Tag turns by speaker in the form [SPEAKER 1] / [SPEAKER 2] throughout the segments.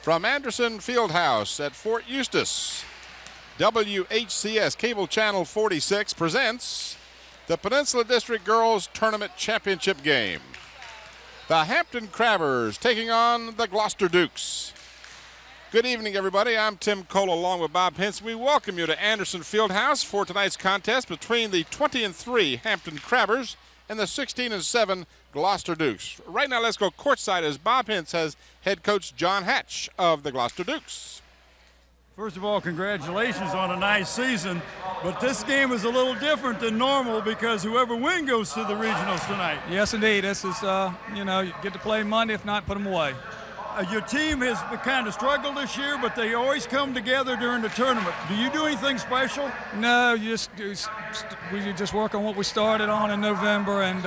[SPEAKER 1] From Anderson Fieldhouse at Fort Eustis, WHCS Cable Channel 46 presents the Peninsula District Girls Tournament Championship Game. The Hampton Crabbers taking on the Gloucester Dukes. Good evening, everybody. I'm Tim Cole along with Bob Hintz. We welcome you to Anderson Fieldhouse for tonight's contest between the 20-3 Hampton Crabbers and the 16-7 Gloucester Dukes. Right now, let's go courtside as Bob Hintz has head coach John Hatch of the Gloucester Dukes.
[SPEAKER 2] First of all, congratulations on a nice season, but this game is a little different than normal because whoever wins goes to the regionals tonight.
[SPEAKER 3] Yes, indeed. This is, you get to play Monday. If not, put them away.
[SPEAKER 2] Your team has kind of struggled this year, but they always come together during the tournament. Do you do anything special?
[SPEAKER 3] No, we just work on what we started on in November, and,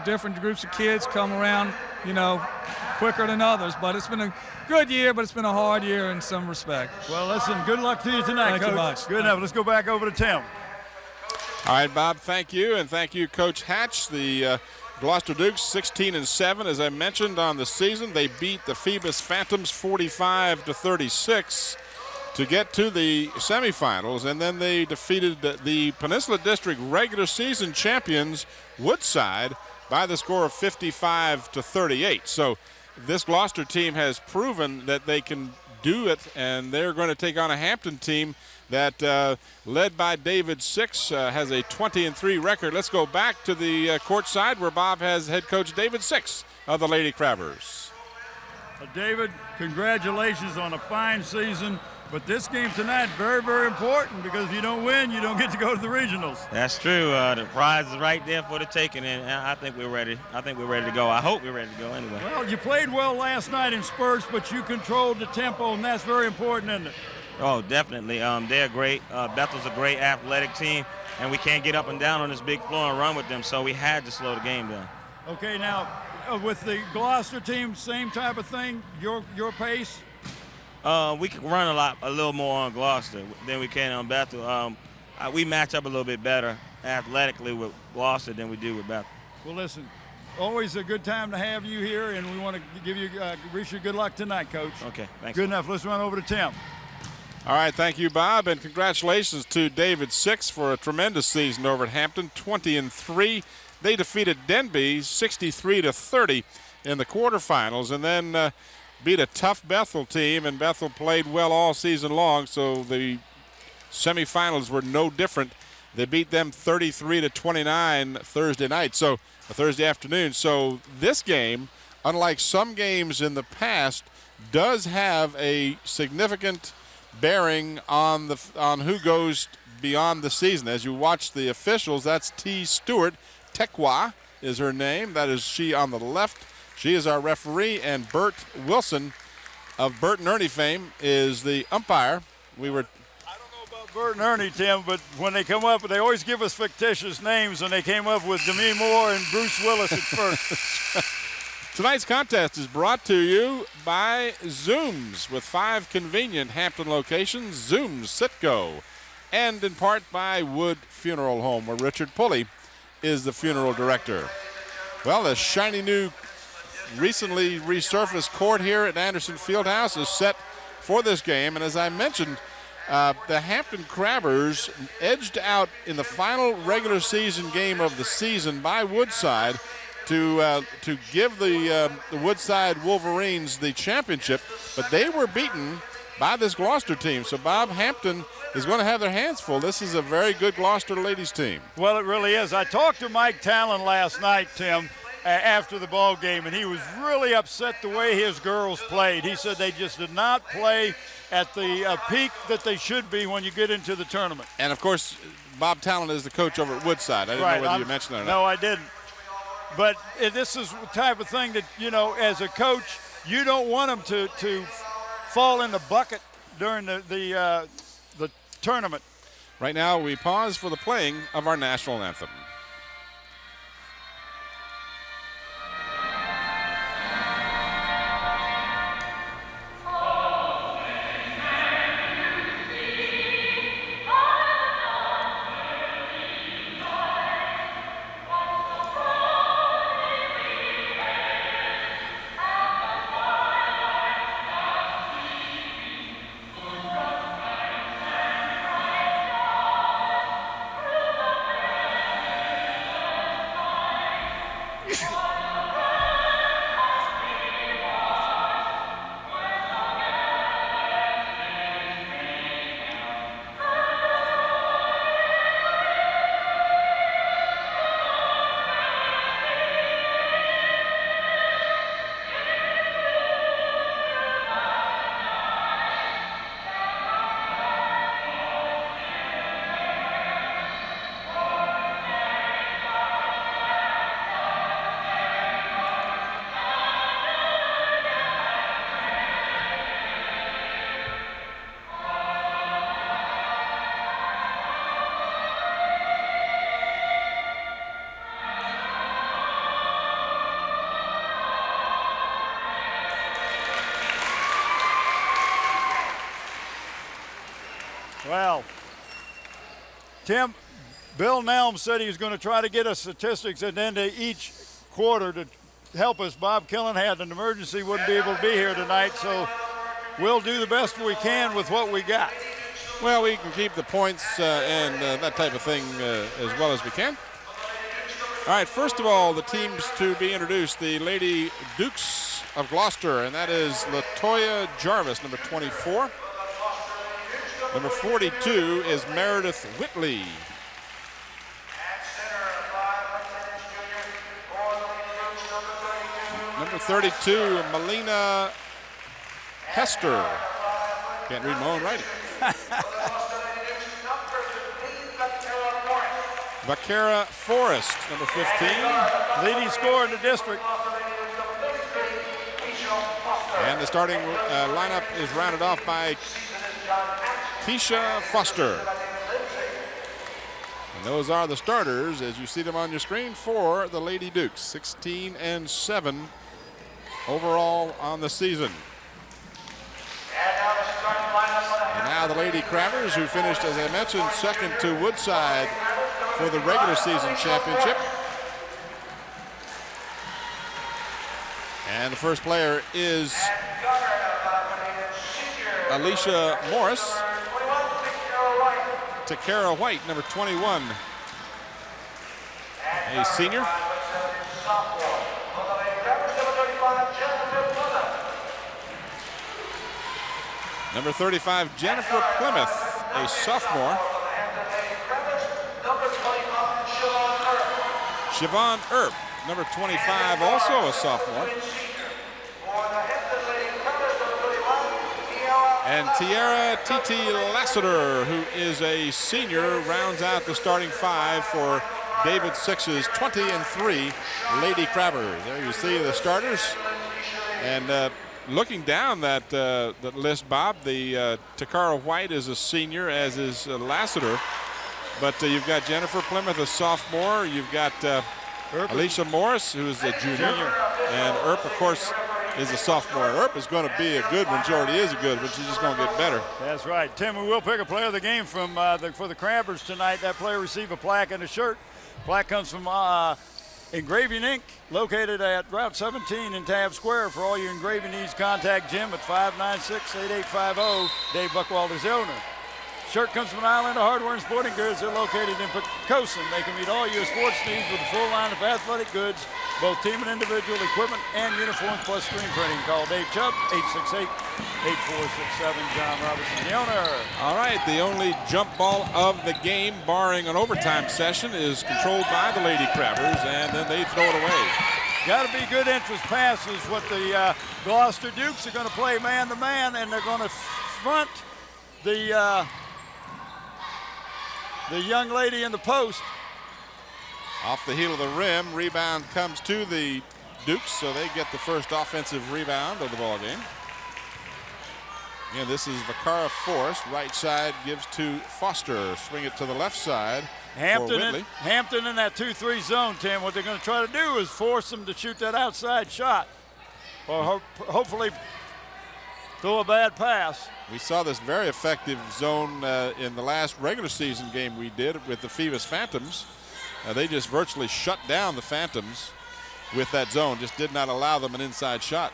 [SPEAKER 3] different groups of kids come around, quicker than others. But it's been a good year, but it's been a hard year in some respect.
[SPEAKER 2] Well, listen, good luck to you tonight,
[SPEAKER 3] Thank
[SPEAKER 2] Coach.
[SPEAKER 3] you much.
[SPEAKER 2] Good enough. Let's go back over to Tim.
[SPEAKER 1] All right, Bob, thank you, and thank you, Coach Hatch. The Gloucester Dukes 16-7, as I mentioned, on the season. They beat the Phoebus Phantoms 45-36 to get to the semifinals, and then they defeated the Peninsula District regular season champions Woodside by the score of 55-38. So this Gloucester team has proven that they can do it, and they're going to take on a Hampton team that, led by David Six, has a 20-3 record. Let's go back to the court side where Bob has head coach David Six of the Lady Crabbers.
[SPEAKER 2] David, congratulations on a fine season. But this game tonight, very, very important, because if you don't win, you don't get to go to the regionals.
[SPEAKER 4] That's true. The prize is right there for the taking, and I think we're ready. I think we're ready to go. I hope we're ready to go anyway.
[SPEAKER 2] Well, you played well last night in spurts, but you controlled the tempo, and that's very important, isn't it?
[SPEAKER 4] Oh, definitely. They're great. Bethel's a great athletic team, and we can't get up and down on this big floor and run with them, so we had to slow the game down.
[SPEAKER 2] Okay, now, with the Gloucester team, same type of thing, your pace?
[SPEAKER 4] We can run a little more on Gloucester than we can on Bethel. We match up a little bit better athletically with Gloucester than we do with Bethel.
[SPEAKER 2] Well, listen, always a good time to have you here, and we want to wish you good luck tonight, Coach.
[SPEAKER 4] Okay, thanks.
[SPEAKER 2] Good enough. Let's run over to Tim.
[SPEAKER 1] All right, thank you, Bob, and congratulations to David Six for a tremendous season over at Hampton, 20-3. They defeated Denby 63-30 in the quarterfinals, and then beat a tough Bethel team, and Bethel played well all season long, so the semifinals were no different. They beat them 33-29 Thursday afternoon. So this game, unlike some games in the past, does have a significant bearing on who goes beyond the season. As you watch the officials, that's T. Stewart. Tekwa is her name. That is she on the left. She is our referee, and Bert Wilson of Bert and Ernie fame is the umpire. I don't know
[SPEAKER 2] about Bert and Ernie, Tim, but when they come up, they always give us fictitious names, and they came up with Demi Moore and Bruce Willis at first.
[SPEAKER 1] Tonight's contest is brought to you by Zooms, with 5 convenient Hampton locations, Zooms Sitco, and in part by Wood Funeral Home, where Richard Pulley is the funeral director. Well, the shiny new, recently resurfaced court here at Anderson Fieldhouse is set for this game, and as I mentioned, the Hampton Crabbers edged out in the final regular season game of the season by Woodside to give the Woodside Wolverines the championship, but they were beaten by this Gloucester team. So Bob, Hampton is going to have their hands full. This is a very good Gloucester ladies team.
[SPEAKER 2] Well, it really is. I talked to Mike Talon last night, Tim, after the ball game, and he was really upset the way his girls played. He said they just did not play at the peak that they should be when you get into the tournament.
[SPEAKER 1] And, of course, Bob Talon is the coach over at Woodside. I didn't know whether you mentioned that or not.
[SPEAKER 2] No, I didn't. But this is the type of thing that, as a coach, you don't want them to fall in the bucket during the tournament.
[SPEAKER 1] Right now, we pause for the playing of our national anthem.
[SPEAKER 2] Well, Tim, Bill Nelm said he was going to try to get us statistics at the end of each quarter to help us. Bob Killen had an emergency, wouldn't be able to be here tonight, so we'll do the best we can with what we got.
[SPEAKER 1] Well, we can keep the points and that type of thing as well as we can. All right, first of all, the teams to be introduced, the Lady Dukes of Gloucester, and that is LaToya Jarvis, number 24. Number 42 is Meredith Whitley. Number 32, Melina Hester. Can't read my own writing. Vaquera Forrest, number 15.
[SPEAKER 2] Leading scorer in the district.
[SPEAKER 1] And the starting lineup is rounded off by Keisha Foster. And those are the starters as you see them on your screen for the Lady Dukes. 16-7 overall on the season. And now the Lady Crabbers, who finished, as I mentioned, second to Woodside for the regular season championship. And the first player is Alicia Morris. Takara White, number 21, a senior. Number 35, Jennifer Plymouth, a sophomore. Siobhan Earp, number 25, also a sophomore. And Tiara Titi Lassiter, who is a senior, rounds out the starting five for David Six's 20-3 Lady Crabbers. There you see the starters. And looking down that list, Bob, the Takara White is a senior, as is Lassiter. But you've got Jennifer Plymouth, a sophomore. You've got Alicia Morris, who is a junior. And Earp, of course, is a sophomore. Earp is going to be a good one. She already is a good one. She's just going to get better.
[SPEAKER 2] That's right. Tim, we will pick a player of the game from for the Crabbers tonight. That player received a plaque and a shirt. Plaque comes from Engraving Inc., located at Route 17 in Tab Square. For all your engraving needs, contact Jim at 596-8850. Dave Buckwald is the owner. Shirt comes from Island of Hardware and Sporting Goods. They're located in Pocosin. They can meet all your sports needs with a full line of athletic goods, both team and individual equipment and uniforms, plus screen printing. Call Dave Chubb, 868-8467. John Robertson, the owner.
[SPEAKER 1] All right, the only jump ball of the game, barring an overtime session, is controlled by the Lady Crabbers, and then they throw it away.
[SPEAKER 2] Got to be good interest passes. What the Gloucester Dukes are going to play man-to-man, and they're going to front the young lady in the post.
[SPEAKER 1] Off the heel of the rim, rebound comes to the Dukes, so they get the first offensive rebound of the ball game. Again, this is Vaquera Forrest. Right side gives to Foster. Swing it to the left side for Whitley.
[SPEAKER 2] Hampton in that 2-3 zone, Tim. What they're going to try to do is force them to shoot that outside shot, or hopefully throw a bad pass.
[SPEAKER 1] We saw this very effective zone in the last regular season game we did with the Phoebus Phantoms. They just virtually shut down the Phantoms with that zone, just did not allow them an inside shot.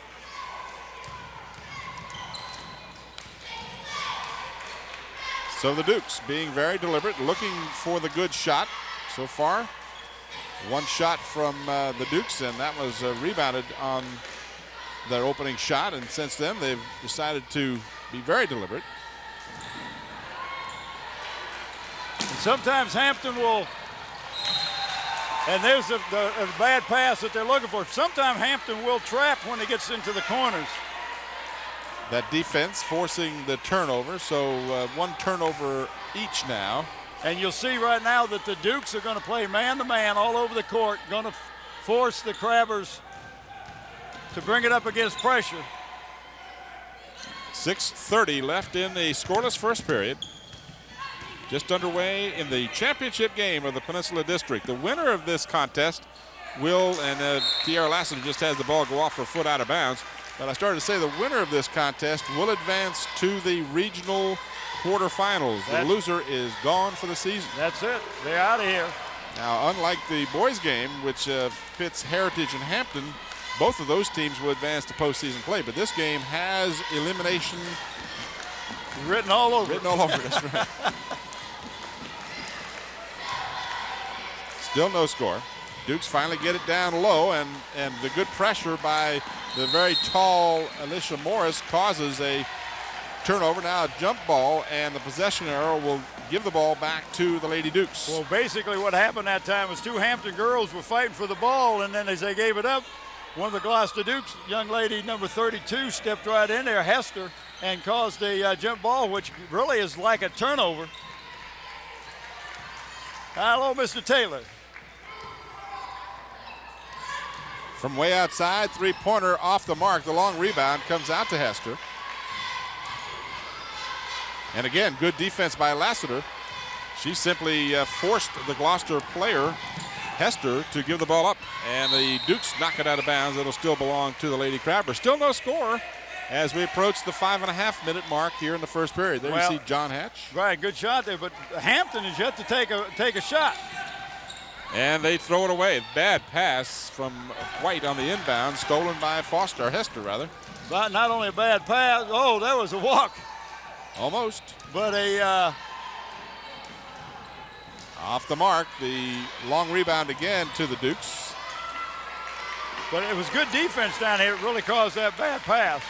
[SPEAKER 1] So the Dukes being very deliberate, looking for the good shot so far. One shot from the Dukes, and that was rebounded on their opening shot, and since then they've decided to be very deliberate.
[SPEAKER 2] And sometimes Hampton will, and there's a bad pass that they're looking for. Sometimes Hampton will trap when it gets into the corners.
[SPEAKER 1] That defense forcing the turnover, so one turnover each now.
[SPEAKER 2] And you'll see right now that the Dukes are going to play man-to-man all over the court, going to force the Crabbers to bring it up against pressure.
[SPEAKER 1] 6:30 left in the scoreless first period. Just underway in the championship game of the Peninsula District. The winner of this contest will, and Tiara Lassiter just has the ball go off her foot out of bounds, but I started to say the winner of this contest will advance to the regional quarterfinals. The loser is gone for the season.
[SPEAKER 2] That's it. They're out of here.
[SPEAKER 1] Now, unlike the boys' game, which pits Heritage and Hampton, both of those teams will advance to postseason play. But this game has elimination
[SPEAKER 2] written all over.
[SPEAKER 1] Written all over. That's right. Still no score. Dukes finally get it down low, and the good pressure by the very tall Alicia Morris causes a turnover. Now a jump ball, and the possession arrow will give the ball back to the Lady Dukes.
[SPEAKER 2] Well, basically what happened that time was two Hampton girls were fighting for the ball, and then as they gave it up, one of the Gloucester Dukes, young lady number 32, stepped right in there, Hester, and caused a jump ball, which really is like a turnover. Hello, Mr. Taylor.
[SPEAKER 1] From way outside, three-pointer off the mark. The long rebound comes out to Hester. And again, good defense by Lassiter. She simply forced the Gloucester player, Hester, to give the ball up. And the Dukes knock it out of bounds. It'll still belong to the Lady Crabbers. Still no score as we approach the 5.5-minute mark here in the first period. There you see John Hatch.
[SPEAKER 2] Right, good shot there, but Hampton is yet to take a shot.
[SPEAKER 1] And they throw it away. Bad pass from White on the inbound, stolen by Hester rather.
[SPEAKER 2] But not only a bad pass, oh, that was a walk.
[SPEAKER 1] Almost.
[SPEAKER 2] But
[SPEAKER 1] off the mark, the long rebound again to the Dukes.
[SPEAKER 2] But it was good defense down here. It really caused that bad pass.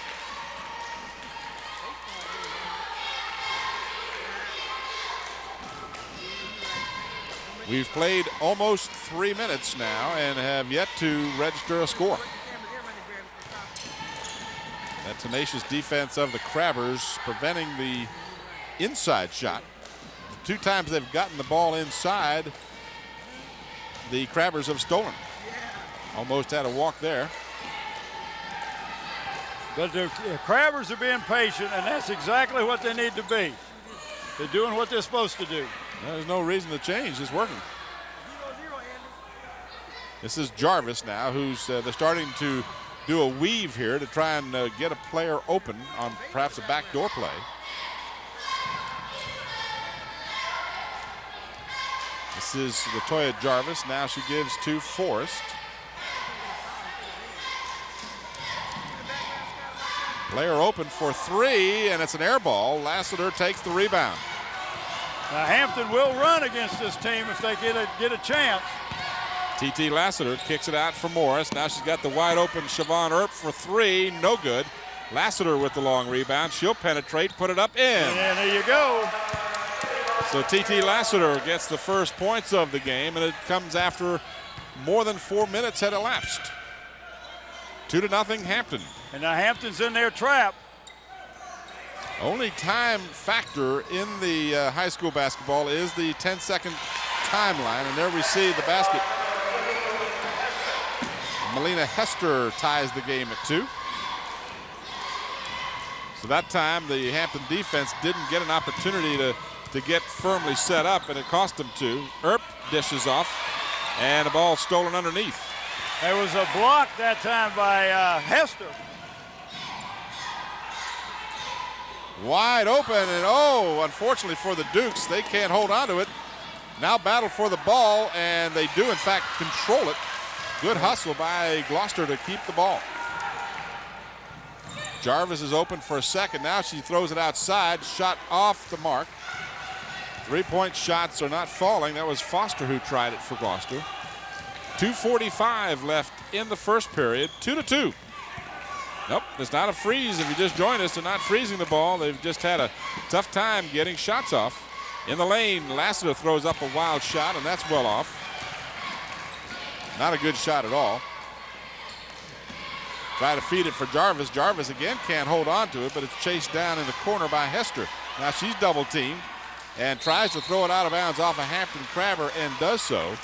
[SPEAKER 1] We've played almost 3 minutes now and have yet to register a score. That tenacious defense of the Crabbers preventing the inside shot. The 2 times they've gotten the ball inside, the Crabbers have stolen. Almost had a walk there.
[SPEAKER 2] But the Crabbers are being patient, and that's exactly what they need to be. They're doing what they're supposed to do.
[SPEAKER 1] There's no reason to change. It's working. This is Jarvis now, who's they're starting to do a weave here to try and get a player open on perhaps a backdoor play. This is Latoya Jarvis. Now she gives to Forrest. Player open for 3, and it's an air ball. Lassiter takes the rebound.
[SPEAKER 2] Now Hampton will run against this team if they get a chance.
[SPEAKER 1] T.T. Lassiter kicks it out for Morris. Now she's got the wide open Siobhan Earp for 3. No good. Lassiter with the long rebound. She'll penetrate, put it up in.
[SPEAKER 2] And there you go.
[SPEAKER 1] So T.T. Lassiter gets the first points of the game, and it comes after more than 4 minutes had elapsed. 2-0 Hampton.
[SPEAKER 2] And now Hampton's in their trap.
[SPEAKER 1] Only time factor in the high school basketball is the 10-second timeline, and there we see the basket. Melina Hester ties the game at 2. So that time the Hampton defense didn't get an opportunity to get firmly set up, and it cost them 2. Earp dishes off, and the ball stolen underneath.
[SPEAKER 2] There was a block that time by Hester.
[SPEAKER 1] Wide open, and unfortunately for the Dukes, they can't hold on to it. Now battle for the ball, and they do in fact control it. Good hustle by Gloucester to keep the ball. Jarvis is open for a second. Now she throws it outside, shot off the mark. 3-point shots are not falling. That was Foster who tried it for Gloucester. 2:45 left in the first period, 2-2. Nope, it's not a freeze. If you just joined us, they're not freezing the ball. They've just had a tough time getting shots off. In the lane, Lassiter throws up a wild shot, and that's well off. Not a good shot at all. Try to feed it for Jarvis. Jarvis again can't hold on to it, but it's chased down in the corner by Hester. Now she's double teamed and tries to throw it out of bounds off a Hampton Crabber and does so.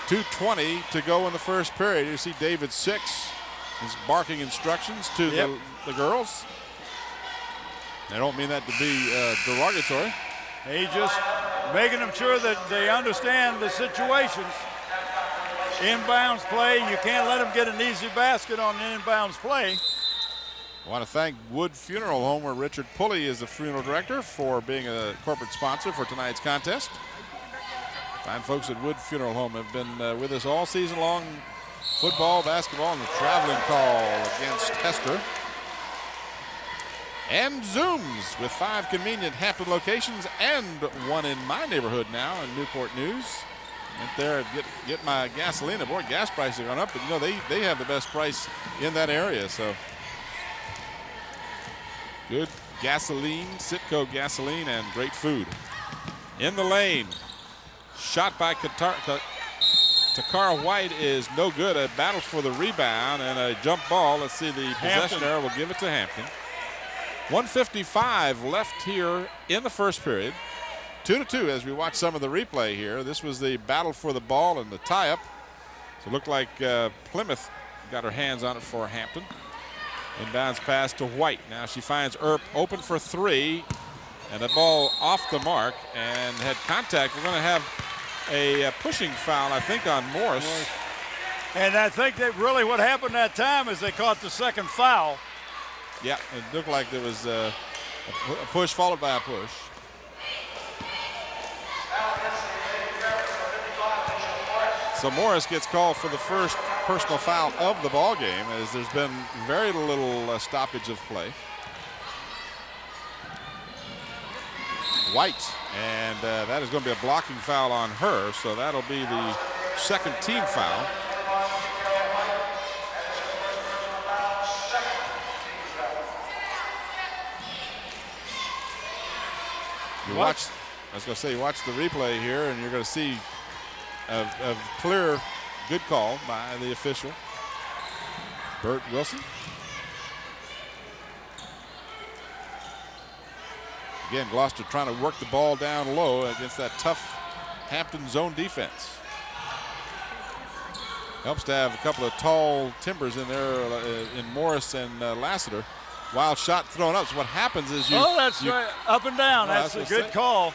[SPEAKER 1] 2:20 to go in the first period. You see David Six is barking instructions to the girls. I don't mean that to be derogatory.
[SPEAKER 2] He's just making them sure that they understand the situations. Inbounds play, you can't let them get an easy basket on an inbounds play.
[SPEAKER 1] I want to thank Wood Funeral Home, where Richard Pulley is the funeral director, for being a corporate sponsor for tonight's contest. Fine folks at Wood Funeral Home have been with us all season long. Football, basketball, and the traveling call against Hester. And Zooms with 5 convenient Hampton locations and one in my neighborhood now in Newport News. Went there and get my gasoline. Boy, gas prices have gone up, but you know they have the best price in that area. So good gasoline, Citgo gasoline, and great food. In the lane, shot by Takara White is no good. A battle for the rebound and a jump ball. Let's see, the possession error will give it to Hampton. 1:55 left here in the first period. 2-2 as we watch some of the replay here. This was the battle for the ball and the tie-up. So it looked like Plymouth got her hands on it for Hampton. Inbounds pass to White. Now she finds Earp open for 3. And the ball off the mark and had contact. We're going to have a pushing foul, I think, on Morris.
[SPEAKER 2] And I think that really what happened that time is they caught the second foul.
[SPEAKER 1] Yeah, it looked like there was a push followed by a push. So Morris gets called for the first personal foul of the ball game, as there's been very little stoppage of play. White, and that is going to be a blocking foul on her, so that'll be the second team foul. You watch the replay here, and you're going to see a clear, good call by the official, Bert Wilson. Again, Gloucester trying to work the ball down low against that tough Hampton zone defense. Helps to have a couple of tall timbers in there in Morris and Lassiter. Wild shot thrown up. So what happens is
[SPEAKER 2] right. Up and down. That's a good call.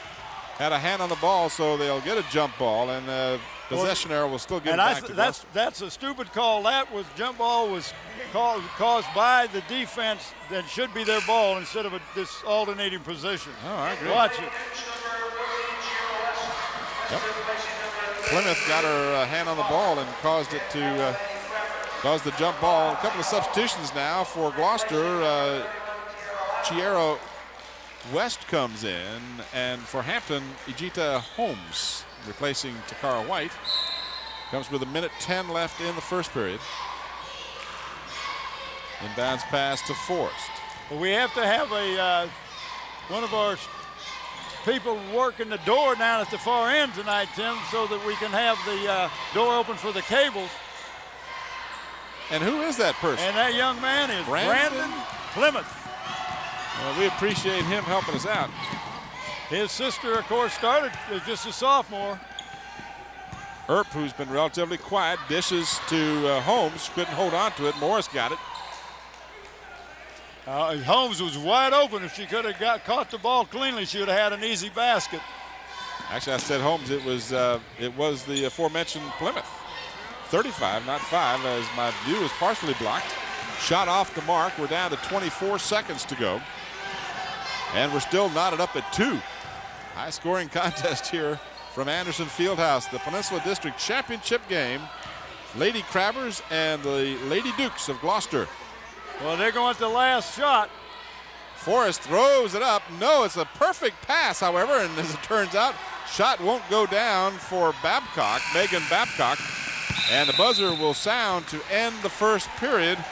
[SPEAKER 1] Had a hand on the ball, so they'll get a jump ball, and possession error will still give it back to Gloucester.
[SPEAKER 2] That's a stupid call. That was jump ball was caused by the defense that should be their ball instead of this alternating position.
[SPEAKER 1] Oh, I agree.
[SPEAKER 2] Watch it.
[SPEAKER 1] Yep. Plymouth got her hand on the ball and caused it to cause the jump ball. A couple of substitutions now for Gloucester. Chiero West comes in, and for Hampton, Ejita Holmes replacing Takara White. Comes with 1:10 left in the first period. Inbounds pass to Forrest.
[SPEAKER 2] Well, we have to have one of our people working the door down at the far end tonight, Tim, so that we can have the door open for the cables.
[SPEAKER 1] And who is that person?
[SPEAKER 2] And that young man is Brandon Plymouth.
[SPEAKER 1] Well, we appreciate him helping us out.
[SPEAKER 2] His sister, of course, started as just a sophomore.
[SPEAKER 1] Earp, who's been relatively quiet, dishes to Holmes. Couldn't hold on to it. Morris got it.
[SPEAKER 2] Holmes was wide open. If she could have caught the ball cleanly, she would have had an easy basket.
[SPEAKER 1] Actually, I said Holmes. It was the aforementioned Plymouth. 35, not 5, as my view is partially blocked. Shot off the mark. We're down to 24 seconds to go. And we're still knotted up at 2. High-scoring contest here from Anderson Fieldhouse, the Peninsula District Championship game. Lady Crabbers and the Lady Dukes of Gloucester.
[SPEAKER 2] Well, they're going to the last shot.
[SPEAKER 1] Forrest throws it up. No, it's a perfect pass, however, and as it turns out, shot won't go down for Babcock, Megan Babcock. And the buzzer will sound to end the first period.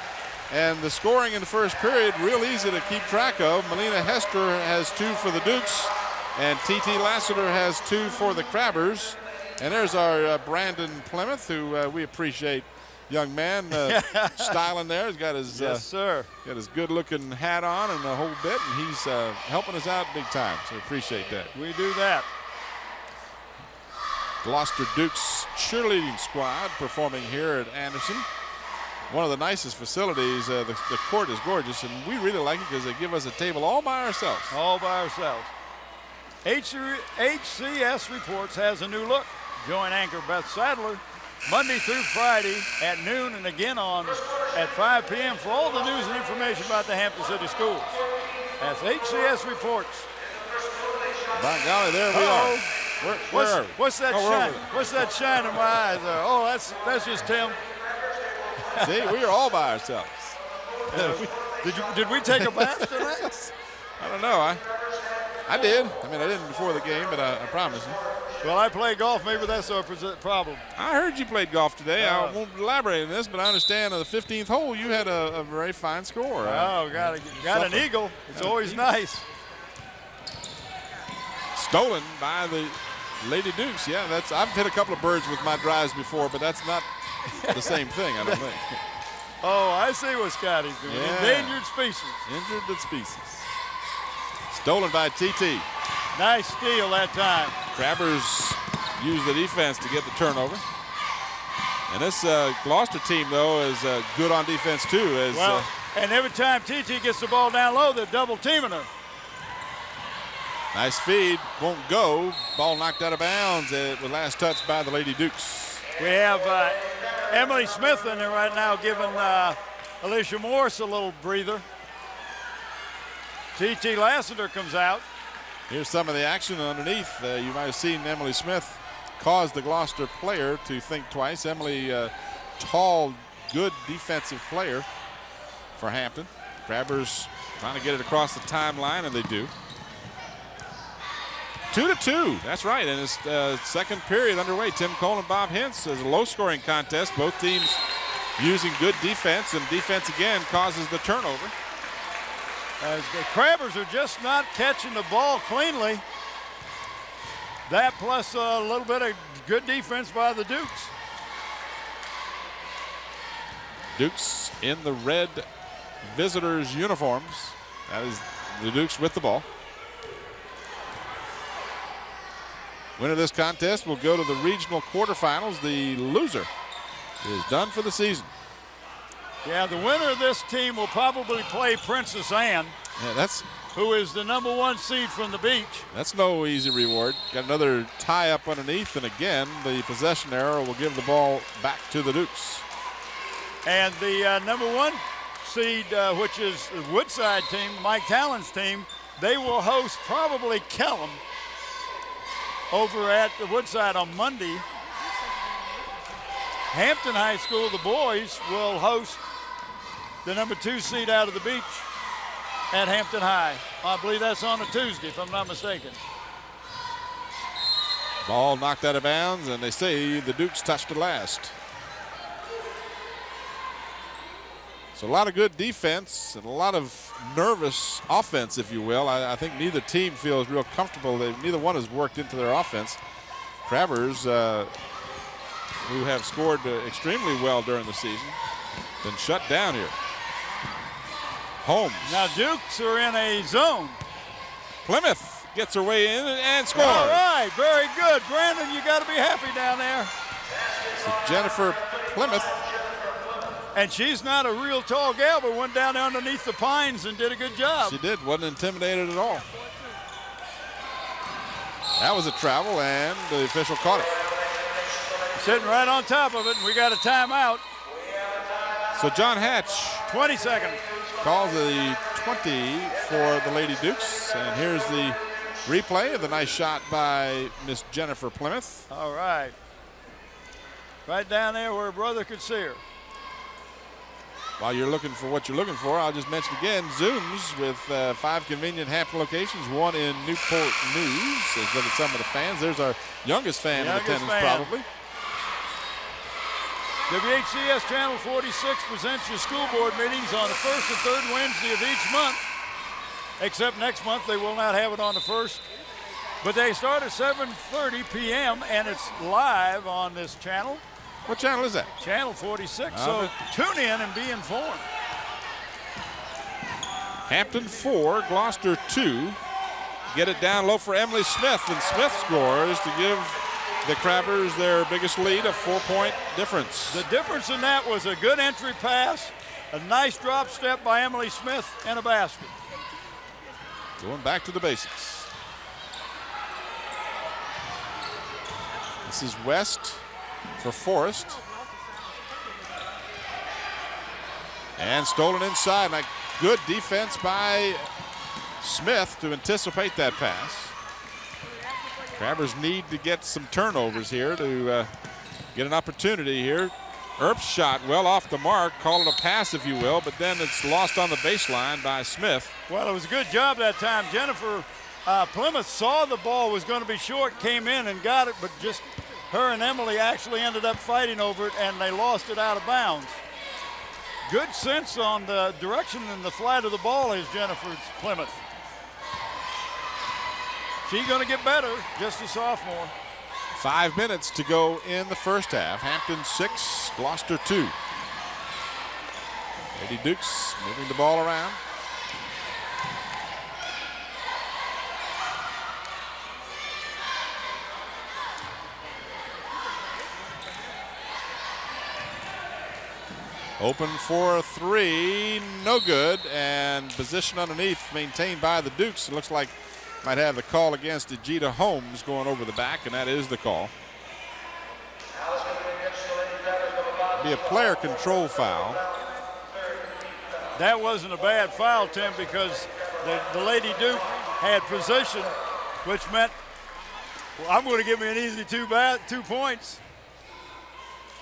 [SPEAKER 1] And the scoring in the first period, real easy to keep track of. Melina Hester has 2 for the Dukes, and T.T. Lassiter has 2 for the Crabbers. And there's our Brandon Plymouth, who we appreciate. Young man, styling there. He's got his
[SPEAKER 2] yes, sir.
[SPEAKER 1] Got his good-looking hat on and the whole bit, and he's helping us out big time. So we appreciate that.
[SPEAKER 2] We do that.
[SPEAKER 1] Gloucester Dukes cheerleading squad performing here at Anderson. One of the nicest facilities. The court is gorgeous, and we really like it because they give us a table all by ourselves.
[SPEAKER 2] All by ourselves. HCS Reports has a new look. Join anchor Beth Sadler Monday through Friday at noon, and again on at 5 p.m. for all the news and information about the Hampton City Schools. That's HCS Reports.
[SPEAKER 1] By golly, there we are.
[SPEAKER 2] What's that shine? What's that shine in my eyes there? Oh, that's just Tim.
[SPEAKER 1] See, we are all by ourselves.
[SPEAKER 2] Did we take a bath tonight?
[SPEAKER 1] I don't know. I did. I mean, I didn't before the game, but I promise you.
[SPEAKER 2] Well, I play golf. Maybe that's our problem.
[SPEAKER 1] I heard you played golf today. I won't elaborate on this, but I understand on the 15th hole you had a very fine score.
[SPEAKER 2] Oh, got an eagle. It's always nice.
[SPEAKER 1] Stolen by the Lady Dukes. Yeah, I've hit a couple of birds with my drives before, but that's not the same thing, I don't think.
[SPEAKER 2] Oh, I see what Scotty's doing.
[SPEAKER 1] Yeah.
[SPEAKER 2] Endangered species.
[SPEAKER 1] Endangered species. Stolen by TT.
[SPEAKER 2] Nice steal that time.
[SPEAKER 1] Crabbers use the defense to get the turnover. And this Gloucester team, though, is good on defense, too.
[SPEAKER 2] And every time TT gets the ball down low, they're double teaming her.
[SPEAKER 1] Nice feed, won't go. Ball knocked out of bounds. It was last touched by the Lady Dukes.
[SPEAKER 2] We have Emily Smith in there right now giving Alicia Morris a little breather. TT Lassiter comes out.
[SPEAKER 1] Here's some of the action underneath. You might have seen Emily Smith cause the Gloucester player to think twice. Emily, tall, good defensive player for Hampton. Crabbers trying to get it across the timeline, and they do. 2-2, that's right, and it's second period underway. Tim Cole and Bob Hintz is a low-scoring contest. Both teams using good defense, and defense again causes the turnover.
[SPEAKER 2] The Crabbers are just not catching the ball cleanly. That plus a little bit of good defense by the Dukes.
[SPEAKER 1] Dukes in the red visitors' uniforms. That is the Dukes with the ball. Winner of this contest will go to the regional quarterfinals. The loser is done for the season.
[SPEAKER 2] Yeah, the winner of this team will probably play Princess Anne, who is the #1 seed from the beach.
[SPEAKER 1] That's no easy reward. Got another tie up underneath, and again, the possession arrow will give the ball back to the Dukes.
[SPEAKER 2] And the #1 seed, which is the Woodside team, Mike Talon's team, they will host probably Kellum over at the Woodside on Monday. Hampton High School, the boys, will host the #2 seed out of the beach at Hampton High. I believe that's on a Tuesday, if I'm not mistaken.
[SPEAKER 1] Ball knocked out of bounds, and they say the Dukes touched it last. So a lot of good defense and a lot of nervous offense, if you will. I think neither team feels real comfortable. Neither one has worked into their offense. Crabbers, who have scored extremely well during the season, been shut down here. Holmes.
[SPEAKER 2] Now Dukes are in a zone.
[SPEAKER 1] Plymouth gets her way in and scores.
[SPEAKER 2] All right, very good. Brandon, you got to be happy down there.
[SPEAKER 1] So Jennifer Plymouth.
[SPEAKER 2] And she's not a real tall gal, but went down underneath the pines and did a good job.
[SPEAKER 1] She did, wasn't intimidated at all. That was a travel, and the official caught it.
[SPEAKER 2] Sitting right on top of it, and we got a timeout.
[SPEAKER 1] So John Hatch
[SPEAKER 2] 20 seconds.
[SPEAKER 1] calls the 20 for the Lady Dukes. And here's the replay of the nice shot by Miss Jennifer Plymouth.
[SPEAKER 2] All right. Right down there where her brother could see her.
[SPEAKER 1] While you're looking for what you're looking for, I'll just mention again, Zooms with 5 convenient Hampton locations, 1 in Newport News, as well as some of the fans. There's our youngest fan in attendance, probably.
[SPEAKER 2] WHCS Channel 46 presents your school board meetings on the first and third Wednesday of each month. Except next month, they will not have it on the first. But they start at 7:30 p.m. and it's live on this channel.
[SPEAKER 1] What channel is that?
[SPEAKER 2] Channel 46. So tune in and be informed.
[SPEAKER 1] Hampton 4, Gloucester 2. Get it down low for Emily Smith, and Smith scores to give the Crabbers their biggest lead, a 4-point difference.
[SPEAKER 2] The difference in that was a good entry pass, a nice drop step by Emily Smith, and a basket.
[SPEAKER 1] Going back to the basics. This is West for Forrest. And stolen inside. Like good defense by Smith to anticipate that pass. Crabbers need to get some turnovers here to get an opportunity here. Earp's shot well off the mark. Call it a pass if you will, but then it's lost on the baseline by Smith.
[SPEAKER 2] Well, it was a good job that time. Jennifer Plymouth saw the ball was going to be short, came in and got it, but just her and Emily actually ended up fighting over it, and they lost it out of bounds. Good sense on the direction and the flight of the ball is Jennifer Plymouth. She's going to get better, just a sophomore.
[SPEAKER 1] 5 minutes to go in the first half. Hampton 6, Gloucester 2. Lady Dukes moving the ball around. Open for a three, no good, and position underneath maintained by the Dukes. It looks like might have the call against Ajita Holmes going over the back, and that is the call. Be a player control foul.
[SPEAKER 2] That wasn't a bad foul, Tim, because the Lady Duke had position, which meant, well, I'm going to give me an easy 2 points.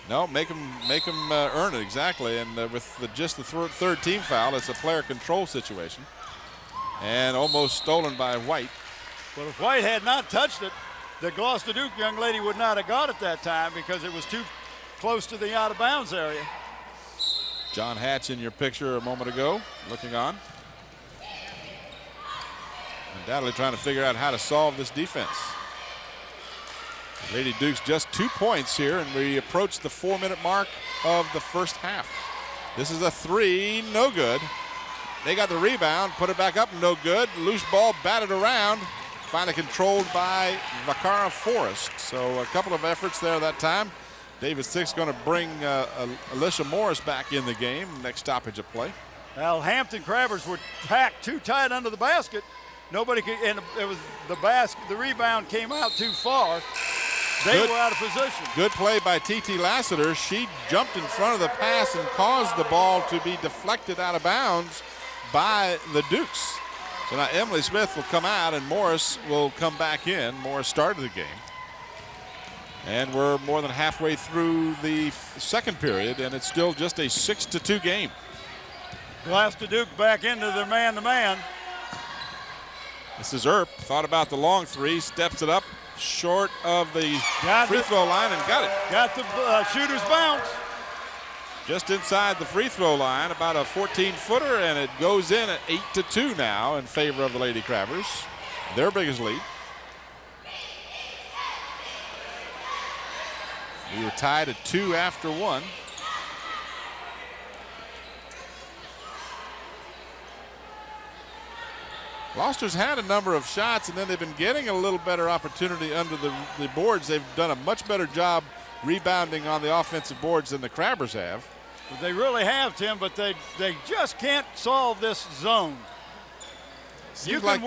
[SPEAKER 1] No, make them earn it, exactly. And with just the third team foul, it's a player control situation. And almost stolen by White.
[SPEAKER 2] But if White had not touched it, the Gloucester Duke young lady would not have got it that time because it was too close to the out of bounds area.
[SPEAKER 1] John Hatch in your picture a moment ago, looking on. Undoubtedly trying to figure out how to solve this defense. Lady Dukes just 2 points here, and we approach the 4-minute mark of the first half. This is a three, no good. They got the rebound, put it back up, no good. Loose ball batted around, finally controlled by Vacara Forrest. So a couple of efforts there that time. David Six going to bring Alicia Morris back in the game. Next stoppage of play.
[SPEAKER 2] Well, Hampton Crabbers were packed too tight under the basket. Nobody could, and it was the rebound came out too far. They were out of position. Good
[SPEAKER 1] play by T.T. Lassiter. She jumped in front of the pass and caused the ball to be deflected out of bounds by the Dukes. So now Emily Smith will come out and Morris will come back in. Morris started the game. And we're more than halfway through the second period, and it's still just a 6-2 game.
[SPEAKER 2] Gloucester Duke back into their man-to-man.
[SPEAKER 1] This is Earp. Thought about the long three, steps it up short of the free throw line and got it.
[SPEAKER 2] Got the shooter's bounce.
[SPEAKER 1] Just inside the free throw line, about a 14-footer, and it goes in at 8-2 now in favor of the Lady Crabbers. Their biggest lead. We were tied at 2 after 1. Gloucester's had a number of shots, and then they've been getting a little better opportunity under the boards. They've done a much better job rebounding on the offensive boards than the Crabbers have.
[SPEAKER 2] They really have, Tim, but they just can't solve this zone. You can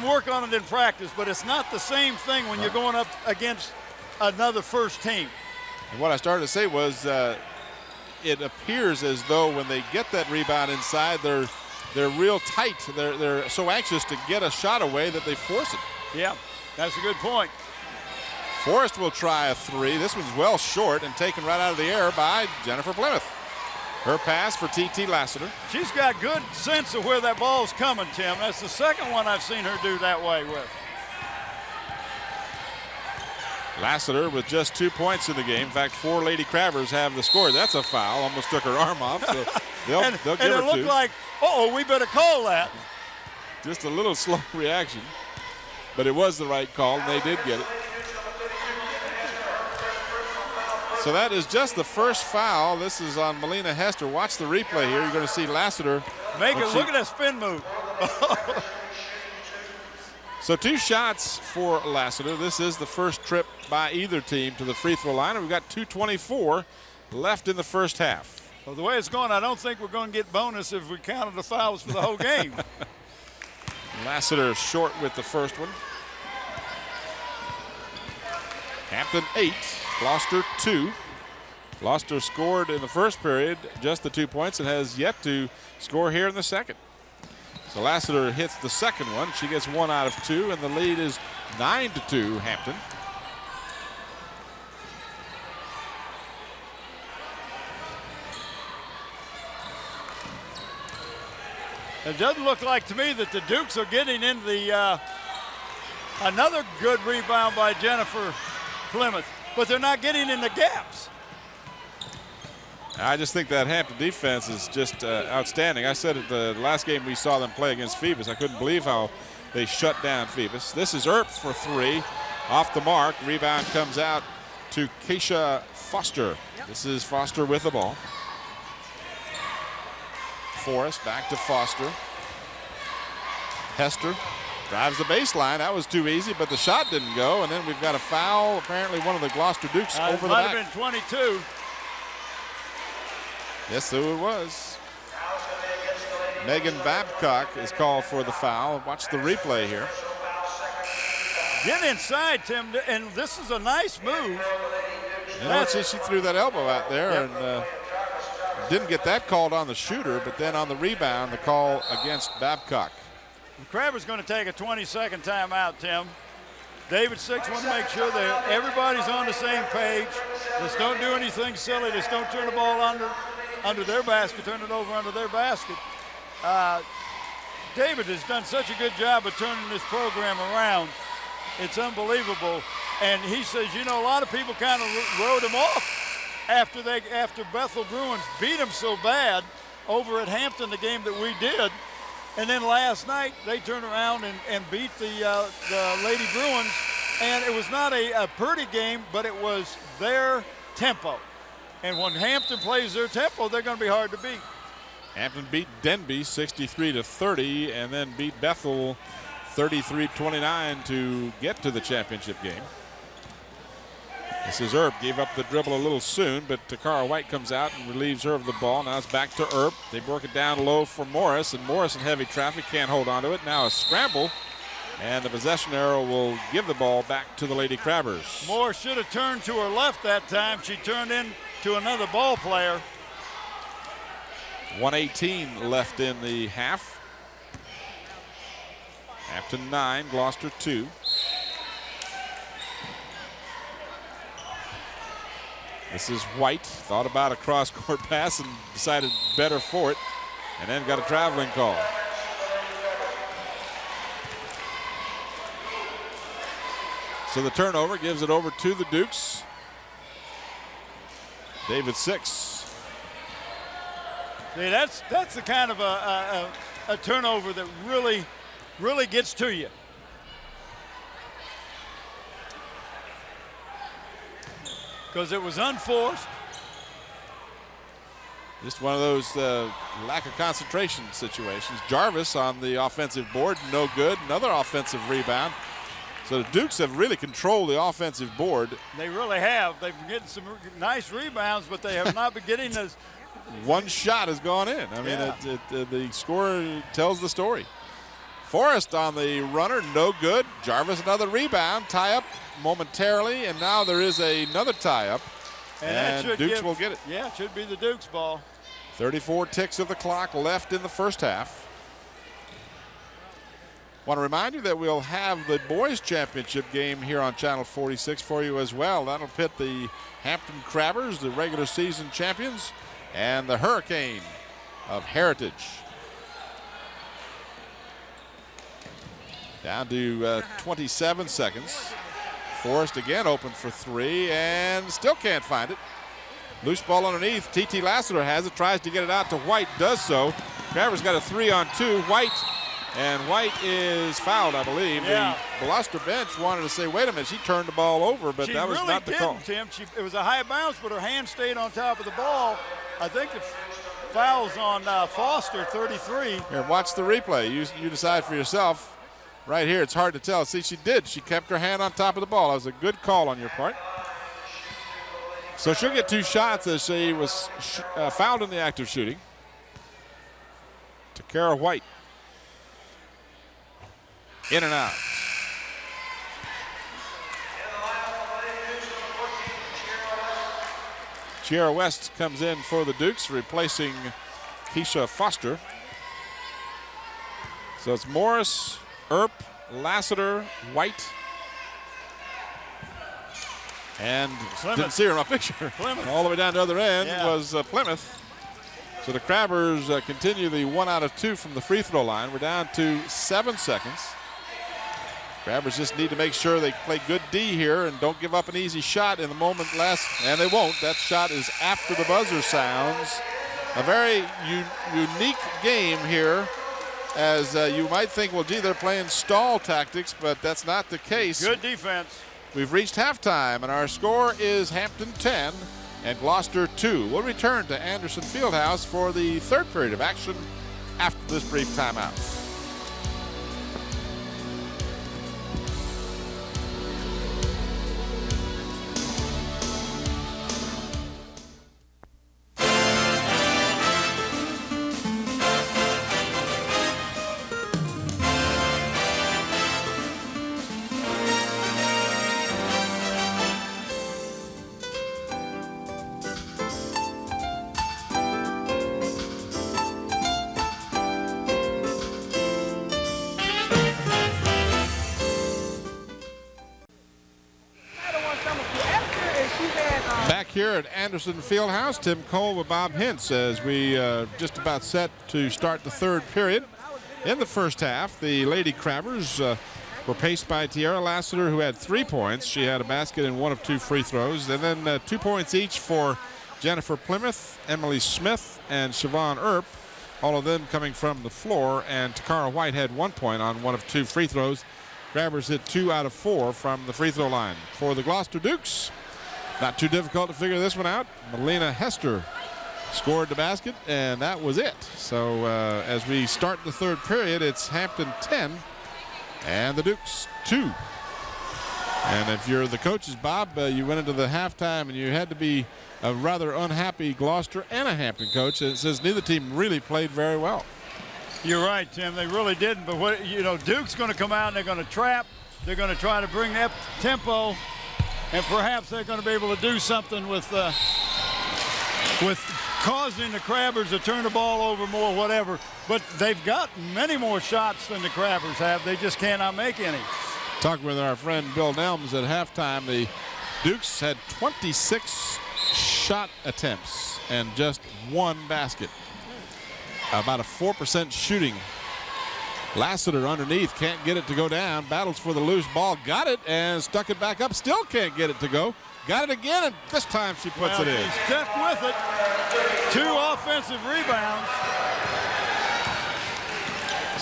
[SPEAKER 2] work on it in practice, but it's not the same thing when you're going up against another first team.
[SPEAKER 1] And what I started to say was it appears as though when they get that rebound inside, they're real tight. They're so anxious to get a shot away that they force it.
[SPEAKER 2] Yeah, that's a good point.
[SPEAKER 1] Forrest will try a three. This one's well short and taken right out of the air by Jennifer Plymouth. Her pass for T.T. Lassiter.
[SPEAKER 2] She's got good sense of where that ball's coming, Tim. That's the second one I've seen her do that way with.
[SPEAKER 1] Lassiter with just 2 points in the game. In fact, 4 Lady Crabbers have the score. That's a foul. Almost took her arm off. So they'll give her 2.
[SPEAKER 2] And it looked like, we better call that.
[SPEAKER 1] Just a little slow reaction. But it was the right call, and they did get it. So that is just the first foul. This is on Melina Hester. Watch the replay here. You're going to see Lassiter.
[SPEAKER 2] Look at that spin move.
[SPEAKER 1] So 2 shots for Lassiter. This is the first trip by either team to the free throw line. And we've got 2:24 left in the first half.
[SPEAKER 2] Well, the way it's going, I don't think we're going to get bonus if we counted the fouls for the whole game.
[SPEAKER 1] Lassiter short with the first one. Hampton 8, Gloucester 2. Gloucester scored in the first period, just the 2 points, and has yet to score here in the second. So Lassiter hits the second one. She gets 1 out of 2, and the lead is 9-2 Hampton.
[SPEAKER 2] It doesn't look like to me that the Dukes are getting into the another good rebound by Jennifer Plymouth, but they're not getting in the gaps.
[SPEAKER 1] I just think that Hampton defense is just outstanding. I said at the last game we saw them play against Phoebus, I couldn't believe how they shut down Phoebus. This is Earp for 3, off the mark. Rebound comes out to Keisha Foster. This is Foster with the ball. Forrest back to Foster. Hester drives the baseline. That was too easy, but the shot didn't go. And then we've got a foul. Apparently one of the Gloucester Dukes over the back.
[SPEAKER 2] Might have been 22.
[SPEAKER 1] Yes, so it was. Megan Babcock is called for the foul. Watch the replay here.
[SPEAKER 2] Get inside, Tim, and this is a nice move.
[SPEAKER 1] She threw that elbow out there and didn't get that called on the shooter, but then on the rebound, the call against Babcock.
[SPEAKER 2] Crabber's going to take a 20-second timeout, Tim. David Six wants to make sure that everybody's on the same page. Just don't do anything silly. Just don't turn the ball under their basket, turn it over under their basket. David has done such a good job of turning this program around. It's unbelievable. And he says, you know, a lot of people kind of wrote him off after Bethel Bruins beat them so bad over at Hampton, the game that we did. And then last night they turned around and beat the Lady Bruins. And it was not a pretty game, but it was their tempo. And when Hampton plays their tempo, they're going to be hard to beat.
[SPEAKER 1] Hampton beat Denby 63-30 and then beat Bethel 33-29 to get to the championship game. This is Earp. Gave up the dribble a little soon, but Takara White comes out and relieves her of the ball. Now it's back to Earp. They work it down low for Morris, and Morris in heavy traffic can't hold on to it. Now a scramble, and the possession arrow will give the ball back to the Lady Crabbers.
[SPEAKER 2] Morris should have turned to her left that time. She turned in to another ball player.
[SPEAKER 1] 1:18 left in the half. Hampton 9, Gloucester 2. This is White. Thought about a cross-court pass and decided better for it, and then got a traveling call. So the turnover gives it over to the Dukes. David Six.
[SPEAKER 2] See, that's the kind of a turnover that really gets to you. Because it was unforced.
[SPEAKER 1] Just one of those lack of concentration situations. Jarvis on the offensive board, no good. Another offensive rebound. So the Dukes have really controlled the offensive board.
[SPEAKER 2] They really have. They've been getting some nice rebounds, but they have not been getting as.
[SPEAKER 1] One shot has gone in. I mean, the score tells the story. Forrest on the runner, no good. Jarvis another rebound, tie up momentarily, and now there is another tie up. And Dukes will get it.
[SPEAKER 2] Yeah, it should be the Dukes ball.
[SPEAKER 1] 34 ticks of the clock left in the first half. Want to remind you that we'll have the boys championship game here on Channel 46 for you as well. That'll pit the Hampton Crabbers, the regular season champions, and the Hurricane of Heritage. Down to 27 seconds. Forrest again open for 3 and still can't find it. Loose ball underneath. T.T. Lassiter has it, tries to get it out to White, does so. Crabbers got a 3-on-2. White is fouled, I believe.
[SPEAKER 2] Yeah.
[SPEAKER 1] The Gloucester bench wanted to say, wait a minute, she turned the ball over, but that was
[SPEAKER 2] really
[SPEAKER 1] not the call.
[SPEAKER 2] Tim. It was a high bounce, but her hand stayed on top of the ball. I think the foul's on Foster, 33.
[SPEAKER 1] Here, watch the replay. You decide for yourself. Right here, it's hard to tell. See, she did. She kept her hand on top of the ball. That was a good call on your part. So she'll get 2 shots as she was fouled in the act of shooting. Takara White. In and out. Tierra West comes in for the Dukes, replacing Keisha Foster. So it's Morris, Earp, Lassiter, White, and
[SPEAKER 2] Plymouth.
[SPEAKER 1] didn't see her in my picture.
[SPEAKER 2] Plymouth.
[SPEAKER 1] All the way down the other end
[SPEAKER 2] Yeah.
[SPEAKER 1] was Plymouth. So the Crabbers continue the 1 out of 2 from the free throw line. We're down to 7 seconds. Crabbers just need to make sure they play good D here and don't give up an easy shot in the moment last, and they won't. That shot is after the buzzer sounds. A very unique game here, as you might think, well, gee, they're playing stall tactics, but that's not the case.
[SPEAKER 2] Good defense.
[SPEAKER 1] We've reached halftime, and our score is Hampton 10 and Gloucester 2. We'll return to Anderson Fieldhouse for the third period of action after this brief timeout. Back here at Anderson Fieldhouse, Tim Cole with Bob Hintz as we just about set to start the third period. In the first half, the Lady Crabbers were paced by Tierra Lassiter, who had 3 points. She had a basket and 1 of 2 free throws. And then 2 points each for Jennifer Plymouth, Emily Smith, and Siobhan Earp, all of them coming from the floor. And Takara White had 1 point on 1 of 2 free throws. Crabbers hit 2 out of 4 from the free throw line. For the Gloucester Dukes, not too difficult to figure this one out. Melina Hester scored the basket, and that was it. So as we start the third period, it's Hampton 10 and the Dukes 2. And if you're the coaches, Bob, you went into the halftime and you had to be a rather unhappy Gloucester and a Hampton coach. It says neither team really played very well.
[SPEAKER 2] You're right, Tim. They really didn't. But what Duke's going to come out and they're going to trap. They're going to try to bring that tempo, and perhaps they're going to be able to do something with causing the Crabbers to turn the ball over more, whatever. But they've got many more shots than the Crabbers have. They just cannot make any.
[SPEAKER 1] Talking with our friend Bill Nelms at halftime, the Dukes had 26 shot attempts and just 1 basket. About a 4% shooting. Lassiter underneath, can't get it to go down, battles for the loose ball, got it and stuck it back up, still can't get it to go. Got it again, and this time she puts it in.
[SPEAKER 2] He stuck with it. 2 offensive rebounds.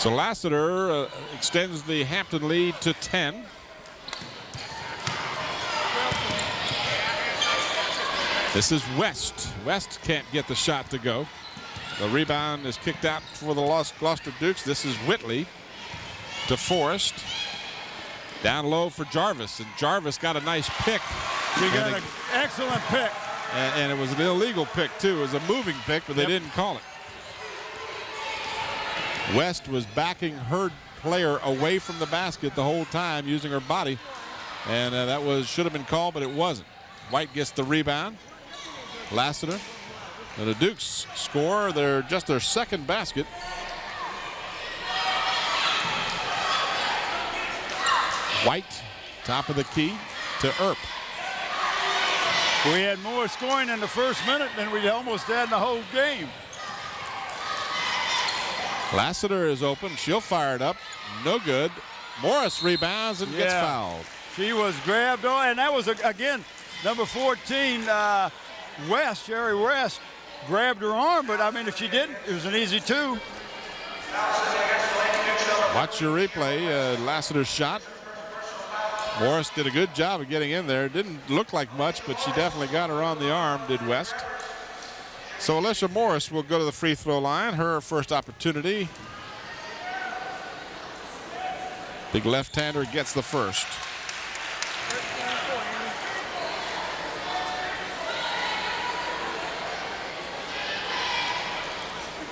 [SPEAKER 1] So Lassiter extends the Hampton lead to 10. This is West. West can't get the shot to go. The rebound is kicked out for the Gloucester Dukes. This is Whitley to Forrest. Down low for Jarvis, and Jarvis got a nice pick.
[SPEAKER 2] He got an excellent pick.
[SPEAKER 1] And it was an illegal pick, too. It was a moving pick, but they didn't call it. West was backing her player away from the basket the whole time using her body. And that should have been called, but it wasn't. White gets the rebound. Lassiter. And the Dukes score their second basket. White, top of the key to Earp.
[SPEAKER 2] We had more scoring in the first minute than we almost had in the whole game.
[SPEAKER 1] Lassiter is open. She'll fire it up. No good. Morris rebounds and gets fouled.
[SPEAKER 2] She was grabbed on, and that was, again, number 14, Sherry West, grabbed her arm, but I mean, if she didn't, it was an easy 2.
[SPEAKER 1] Watch your replay. Lassiter's shot. Morris did a good job of getting in there. Didn't look like much, but she definitely got her on the arm, did West. So Alicia Morris will go to the free throw line. Her first opportunity. Big left-hander gets the first.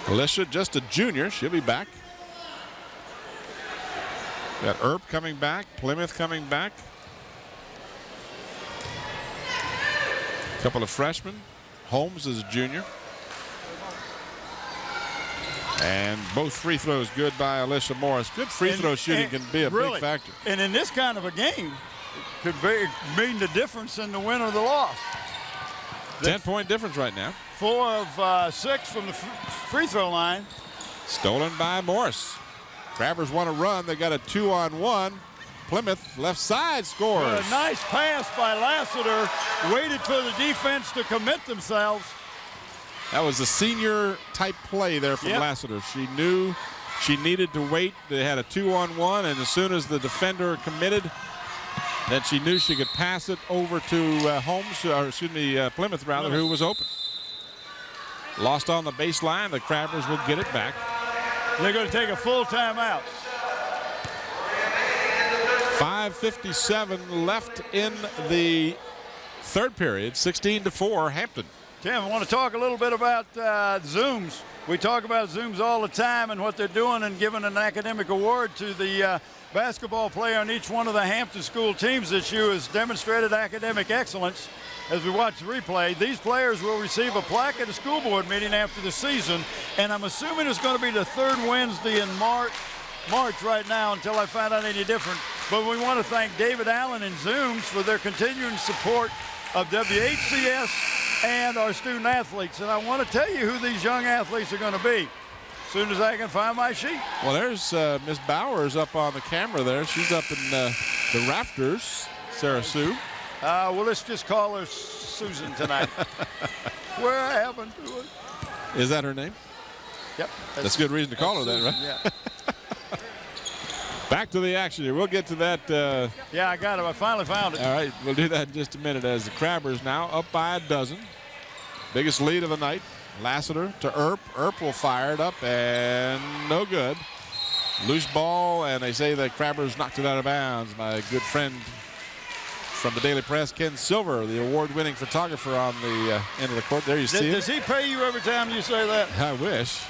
[SPEAKER 1] Alicia, just a junior. She'll be back. Got Earp coming back. Plymouth coming back. A couple of freshmen. Holmes is a junior. And both free throws good by Alicia Morris. Good free throw shooting can be a big factor.
[SPEAKER 2] And in this kind of a game, could mean the difference in the win or the loss.
[SPEAKER 1] 10-point difference right now.
[SPEAKER 2] 4 of 6 from the free throw line.
[SPEAKER 1] Stolen by Morris. Crabbers want to run. They got a 2-on-1. Plymouth left side scores.
[SPEAKER 2] A nice pass by Lassiter. Waited for the defense to commit themselves.
[SPEAKER 1] That was a senior type play there from Lassiter. She knew she needed to wait. They had a 2-on-1, and as soon as the defender committed, then she knew she could pass it over to Plymouth rather, who was open. Lost on the baseline. The Crabbers will get it back.
[SPEAKER 2] They're going to take a full timeout.
[SPEAKER 1] 5:57 left in the third period. 16-4 Hampton.
[SPEAKER 2] Tim, I want to talk a little bit about Zooms. We talk about Zooms all the time and what they're doing, and giving an academic award to the basketball player on each one of the Hampton school teams this year has demonstrated academic excellence. As we watch the replay, these players will receive a plaque at a school board meeting after the season, and I'm assuming it's going to be the third Wednesday in March right now until I find out any different. But we want to thank David Allen and Zooms for their continuing support of WHCS and our student athletes. And I want to tell you who these young athletes are going to be as soon as I can find my sheet.
[SPEAKER 1] Well, there's Miss Bowers up on the camera there. She's up in the rafters, Sarah Sue.
[SPEAKER 2] Well, let's just call her Susan tonight. Where I happen to it.
[SPEAKER 1] Is that her name?
[SPEAKER 2] Yep.
[SPEAKER 1] That's a good reason to call her that, right?
[SPEAKER 2] Yeah.
[SPEAKER 1] Back to the action here. We'll get to that.
[SPEAKER 2] Yeah, I got it. I finally found it.
[SPEAKER 1] All right, we'll do that in just a minute as the Crabbers now up by a dozen. Biggest lead of the night. Lassiter to Earp. Earp will fire it up, and no good. Loose ball, and they say that Crabbers knocked it out of bounds. My good friend from the Daily Press, Ken Silver, the award-winning photographer on the end of the court. There you see
[SPEAKER 2] Does he pay you every time you say that?
[SPEAKER 1] I wish.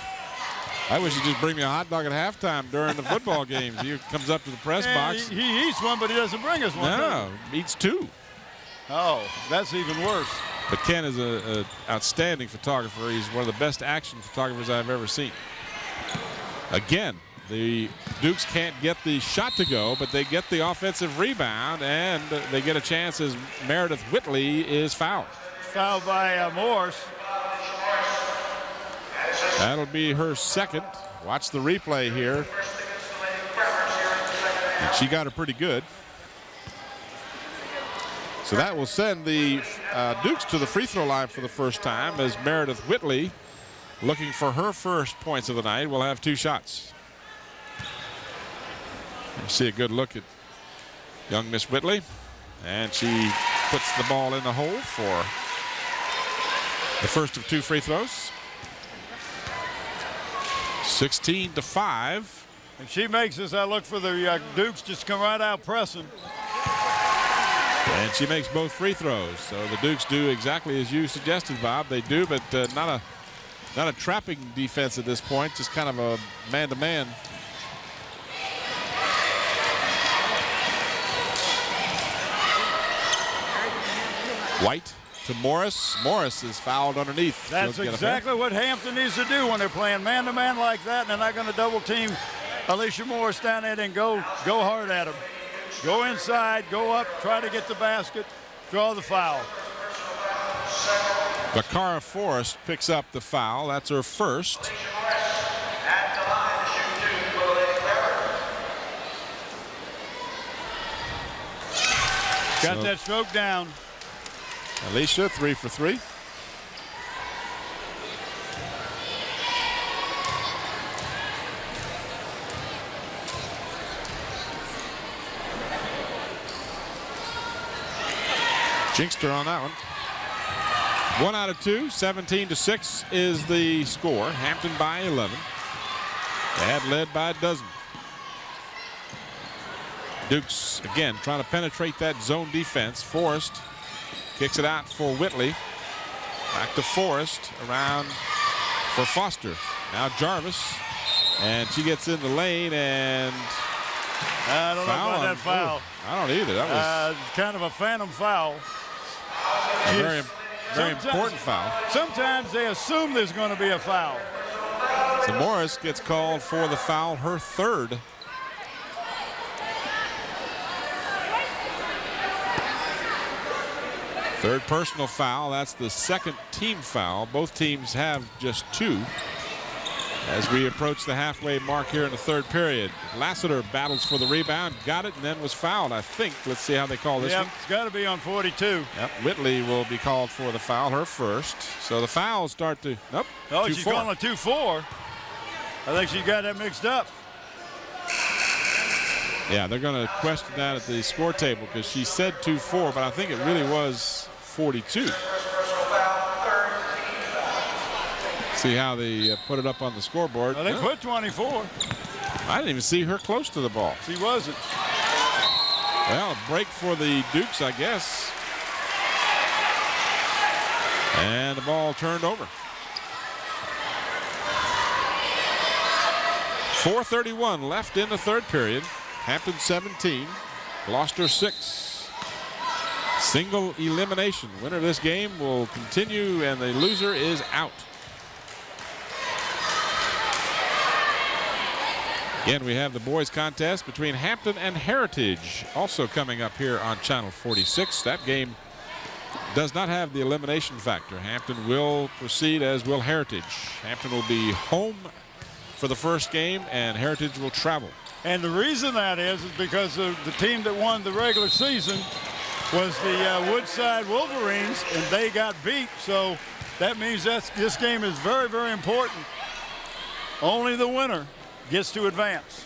[SPEAKER 1] I wish he'd just bring me a hot dog at halftime during the football games. He comes up to the press box.
[SPEAKER 2] He eats one, but he doesn't bring us one.
[SPEAKER 1] No, eats two.
[SPEAKER 2] Oh, that's even worse.
[SPEAKER 1] But Ken is an outstanding photographer. He's one of the best action photographers I've ever seen. Again, the Dukes can't get the shot to go, but they get the offensive rebound, and they get a chance as Meredith Whitley is fouled.
[SPEAKER 2] Fouled by Morse.
[SPEAKER 1] That'll be her second. Watch the replay here. And she got her pretty good. So that will send the Dukes to the free throw line for the first time as Meredith Whitley, looking for her first points of the night, will have 2 shots. You see a good look at young Miss Whitley, and she puts the ball in the hole for the first of 2 free throws. 16-5.
[SPEAKER 2] And she makes this, I look for the Dukes just come right out pressing.
[SPEAKER 1] And she makes both free throws. So the Dukes do exactly as you suggested, Bob. They do, but not a trapping defense at this point, just kind of a man-to-man. White to Morris. Morris is fouled underneath.
[SPEAKER 2] That's exactly what Hampton needs to do when they're playing man-to-man like that, and they're not going to double-team Alicia Morris down there and go hard at him. Go inside, go up, try to get the basket, draw the foul.
[SPEAKER 1] Bakara Forrest picks up the foul. That's her first.
[SPEAKER 2] Got that stroke down.
[SPEAKER 1] Alicia, 3 for 3. Jinxed her on that one. 1 out of 2, 17-6 is the score. Hampton by 11. They had led by a dozen. Dukes, again, trying to penetrate that zone defense. Forrest kicks it out for Whitley. Back to Forrest, around for Foster. Now Jarvis, and she gets in the lane, and
[SPEAKER 2] I don't know about that foul.
[SPEAKER 1] I don't either. That was
[SPEAKER 2] kind of a phantom foul.
[SPEAKER 1] Very important foul.
[SPEAKER 2] Sometimes they assume there's going to be a foul.
[SPEAKER 1] So Morris gets called for the foul, her third. Third personal foul. That's the second team foul. Both teams have just 2 as we approach the halfway mark here in the third period. Lassiter battles for the rebound, got it, and then was fouled, I think. Let's see how they call this one.
[SPEAKER 2] It's got to be on 42.
[SPEAKER 1] Yep, Whitley will be called for the foul, her first. So the fouls start to, nope,
[SPEAKER 2] Oh, she's going on 2-4. I think she got that mixed up.
[SPEAKER 1] Yeah, they're going to question that at the score table because she said 2-4, but I think it really was 42. See how they put it up on the scoreboard.
[SPEAKER 2] Well, they put 24.
[SPEAKER 1] I didn't even see her close to the ball.
[SPEAKER 2] She wasn't.
[SPEAKER 1] Well, a break for the Dukes, I guess. And the ball turned over. 4:31 left in the third period. Hampton 17, Gloucester 6. Single elimination. Winner of this game will continue, and the loser is out. Again, we have the boys contest between Hampton and Heritage also coming up here on Channel 46. That game does not have the elimination factor. Hampton will proceed, as will Heritage. Hampton will be home for the first game, and Heritage will travel.
[SPEAKER 2] And the reason that is because the team that won the regular season was the Woodside Wolverines, and they got beat. So that means this game is very, very important. Only the winner gets to advance.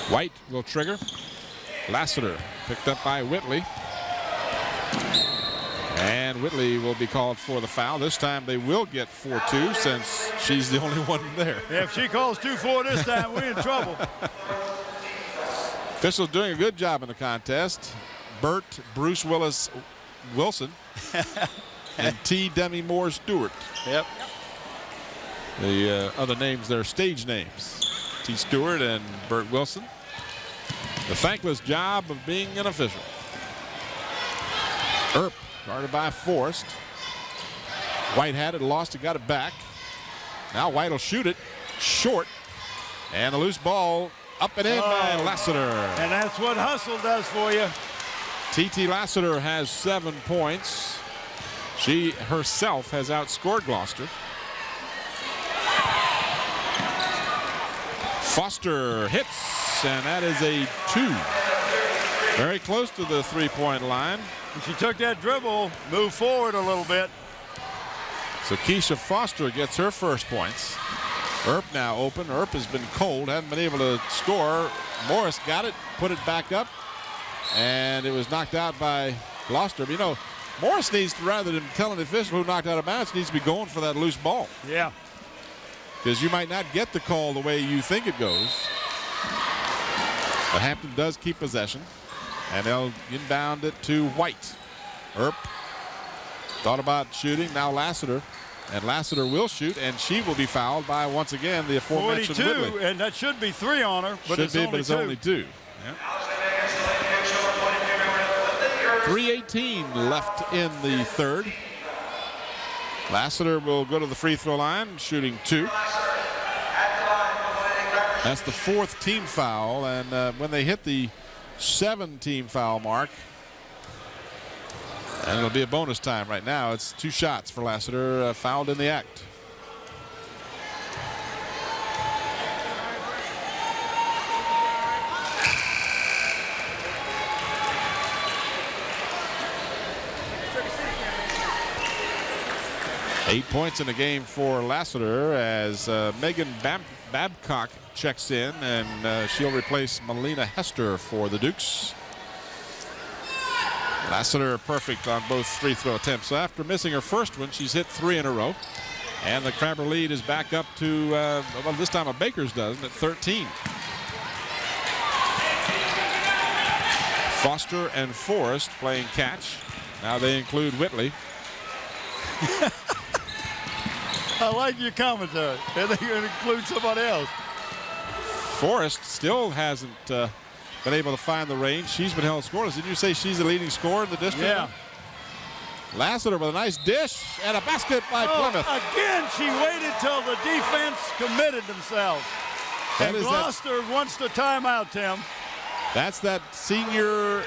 [SPEAKER 1] White will trigger. Lassiter picked up by Whitley. And Whitley will be called for the foul. This time they will get 4-2 since she's the only one there.
[SPEAKER 2] Yeah, if she calls 2-4 this time, we're in trouble.
[SPEAKER 1] Officials doing a good job in the contest. Burt Bruce Willis Wilson and T. Demi Moore Stewart.
[SPEAKER 2] Yep.
[SPEAKER 1] The other names, they're stage names. T. Stewart and Burt Wilson. The thankless job of being an official. Earp guarded by Forrest. White had it, lost it, got it back. Now White will shoot it short. And the loose ball up and in by Lassiter.
[SPEAKER 2] And that's what hustle does for you.
[SPEAKER 1] T.T. Lassiter has 7 points. She herself has outscored Gloucester. Foster hits, and that is a 2. Very close to the three-point line.
[SPEAKER 2] And she took that dribble, moved forward a little bit.
[SPEAKER 1] So Keisha Foster gets her first points. Earp now open. Earp has been cold, hasn't been able to score. Morris got it, put it back up, and it was knocked out by Gloucester. But, you know, Morris needs to, rather than telling the official who knocked out of bounds, needs to be going for that loose ball.
[SPEAKER 2] Yeah.
[SPEAKER 1] Because you might not get the call the way you think it goes. But Hampton does keep possession, and they'll inbound it to White. Earp thought about shooting. Now Lassiter. And Lassiter will shoot, and she will be fouled by, once again, the aforementioned
[SPEAKER 2] 42,
[SPEAKER 1] Whitley.
[SPEAKER 2] and that should be 3 on her, but
[SPEAKER 1] it's only 2. Yeah. 3:18 left in the third. Lassiter will go to the free throw line, shooting 2. That's the 4th team foul, and when they hit the 7-team foul mark, and it'll be a bonus time right now. It's 2 shots for Lassiter, fouled in the act. Eight points in the game for Lassiter as Megan Babcock checks in, and she'll replace Melina Hester for the Dukes. Lassiter perfect on both free throw attempts. So after missing her first one, she's hit 3 in a row. And the Crabber lead is back up to, well, this time a Baker's dozen at 13. Foster and Forrest playing catch. Now they include Whitley.
[SPEAKER 2] I like your commentary. And they include somebody else.
[SPEAKER 1] Forrest still hasn't been able to find the range. She's been held scoreless. Did you say she's the leading scorer in the district?
[SPEAKER 2] Yeah.
[SPEAKER 1] Lassiter with a nice dish and a basket by Plymouth.
[SPEAKER 2] Again, she waited till the defense committed themselves.
[SPEAKER 1] That
[SPEAKER 2] And
[SPEAKER 1] is
[SPEAKER 2] Gloucester wants the timeout, Tim.
[SPEAKER 1] That's that senior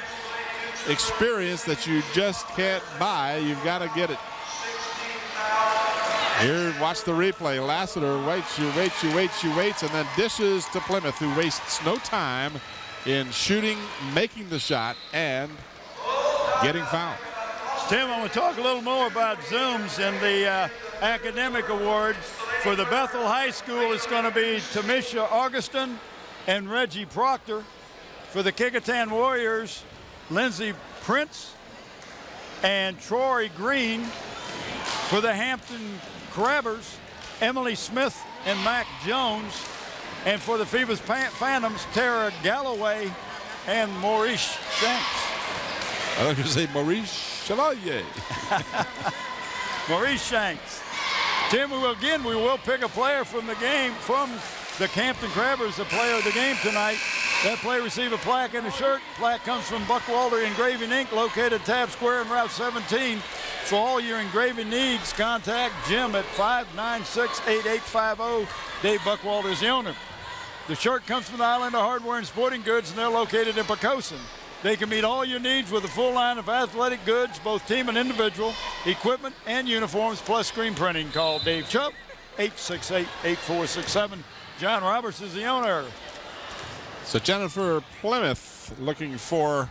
[SPEAKER 1] experience that you just can't buy. You've got to get it. Here, watch the replay. Lassiter waits, she waits, and then dishes to Plymouth, who wastes no time in shooting, making the shot, and getting fouled.
[SPEAKER 2] Tim, I want to talk a little more about Zooms and the academic award. For the Bethel High School, it's going to be Tamisha Augustin and Reggie Proctor. For the Kecoughtan Warriors, Lindsey Prince and Troy Green. For the Hampton Crabbers, Emily Smith and Mac Jones. And for the Phoebus Phantoms, Tara Galloway and Maurice Shanks.
[SPEAKER 1] I was going to say Maurice Chevalier.
[SPEAKER 2] Maurice Shanks. Tim, we will pick a player from the game, from the Hampton Crabbers, the player of the game tonight. That player receive a plaque and a shirt. Plaque comes from Buckwalter Engraving Inc., located Tab Square and Route 17. For all your engraving needs, contact Jim at 596-8850. Dave Buckwalter is the owner. The shirt comes from the Islander Hardware and Sporting Goods, and they're located in Poquoson. They can meet all your needs with a full line of athletic goods, both team and individual, equipment and uniforms, plus screen printing. Call Dave Chubb, 868-8467. John Roberts is the owner.
[SPEAKER 1] So Jennifer Plymouth looking for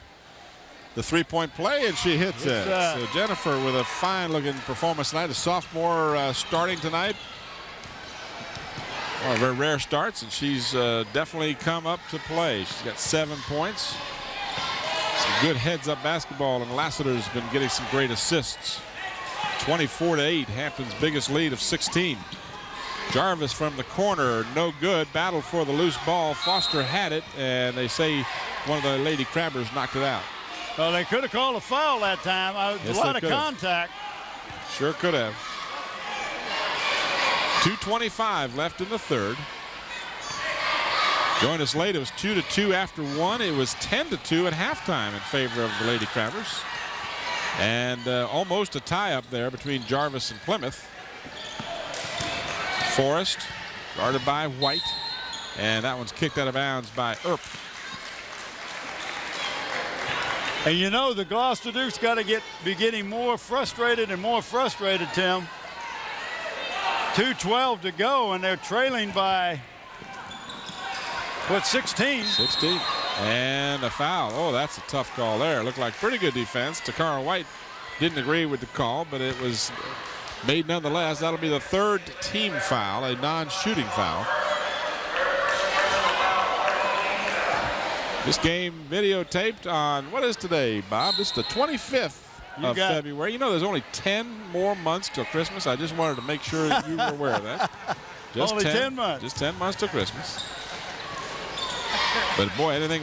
[SPEAKER 1] the three-point play, and she hits it. So Jennifer with a fine-looking performance tonight. A sophomore starting tonight. Well, very rare starts, and she's definitely come up to play. She's got 7 points. Some good heads-up basketball, and Lassiter's been getting some great assists. 24-8, Hampton's biggest lead of 16. Jarvis from the corner, no good. Battle for the loose ball. Foster had it, and they say one of the Lady Crabbers knocked it out.
[SPEAKER 2] Well, they could have called a foul that time.
[SPEAKER 1] Yes,
[SPEAKER 2] a lot of
[SPEAKER 1] could've.
[SPEAKER 2] contact.
[SPEAKER 1] Sure could have. 2:25 left in the third. Join us late. It was 2-2 after one. It was 10-2 at halftime in favor of the Lady Crabbers. And almost a tie up there between Jarvis and Plymouth. Forrest guarded by White, and that one's kicked out of bounds by Earp.
[SPEAKER 2] And you know the Gloucester Dukes got to be getting more frustrated and more frustrated, Tim. 2:12 to go, and they're trailing by, what, 16?
[SPEAKER 1] 16. And a foul. Oh, that's a tough call there. Looked like pretty good defense. Takara White didn't agree with the call, but it was made nonetheless. That'll be the third team foul, a non-shooting foul. This game videotaped on, what is today, Bob? This is the 25th of February. You know, there's only 10 more months till Christmas. I just wanted to make sure that you were aware of that. Just
[SPEAKER 2] only 10 months.
[SPEAKER 1] Just 10 months till Christmas. But boy, anything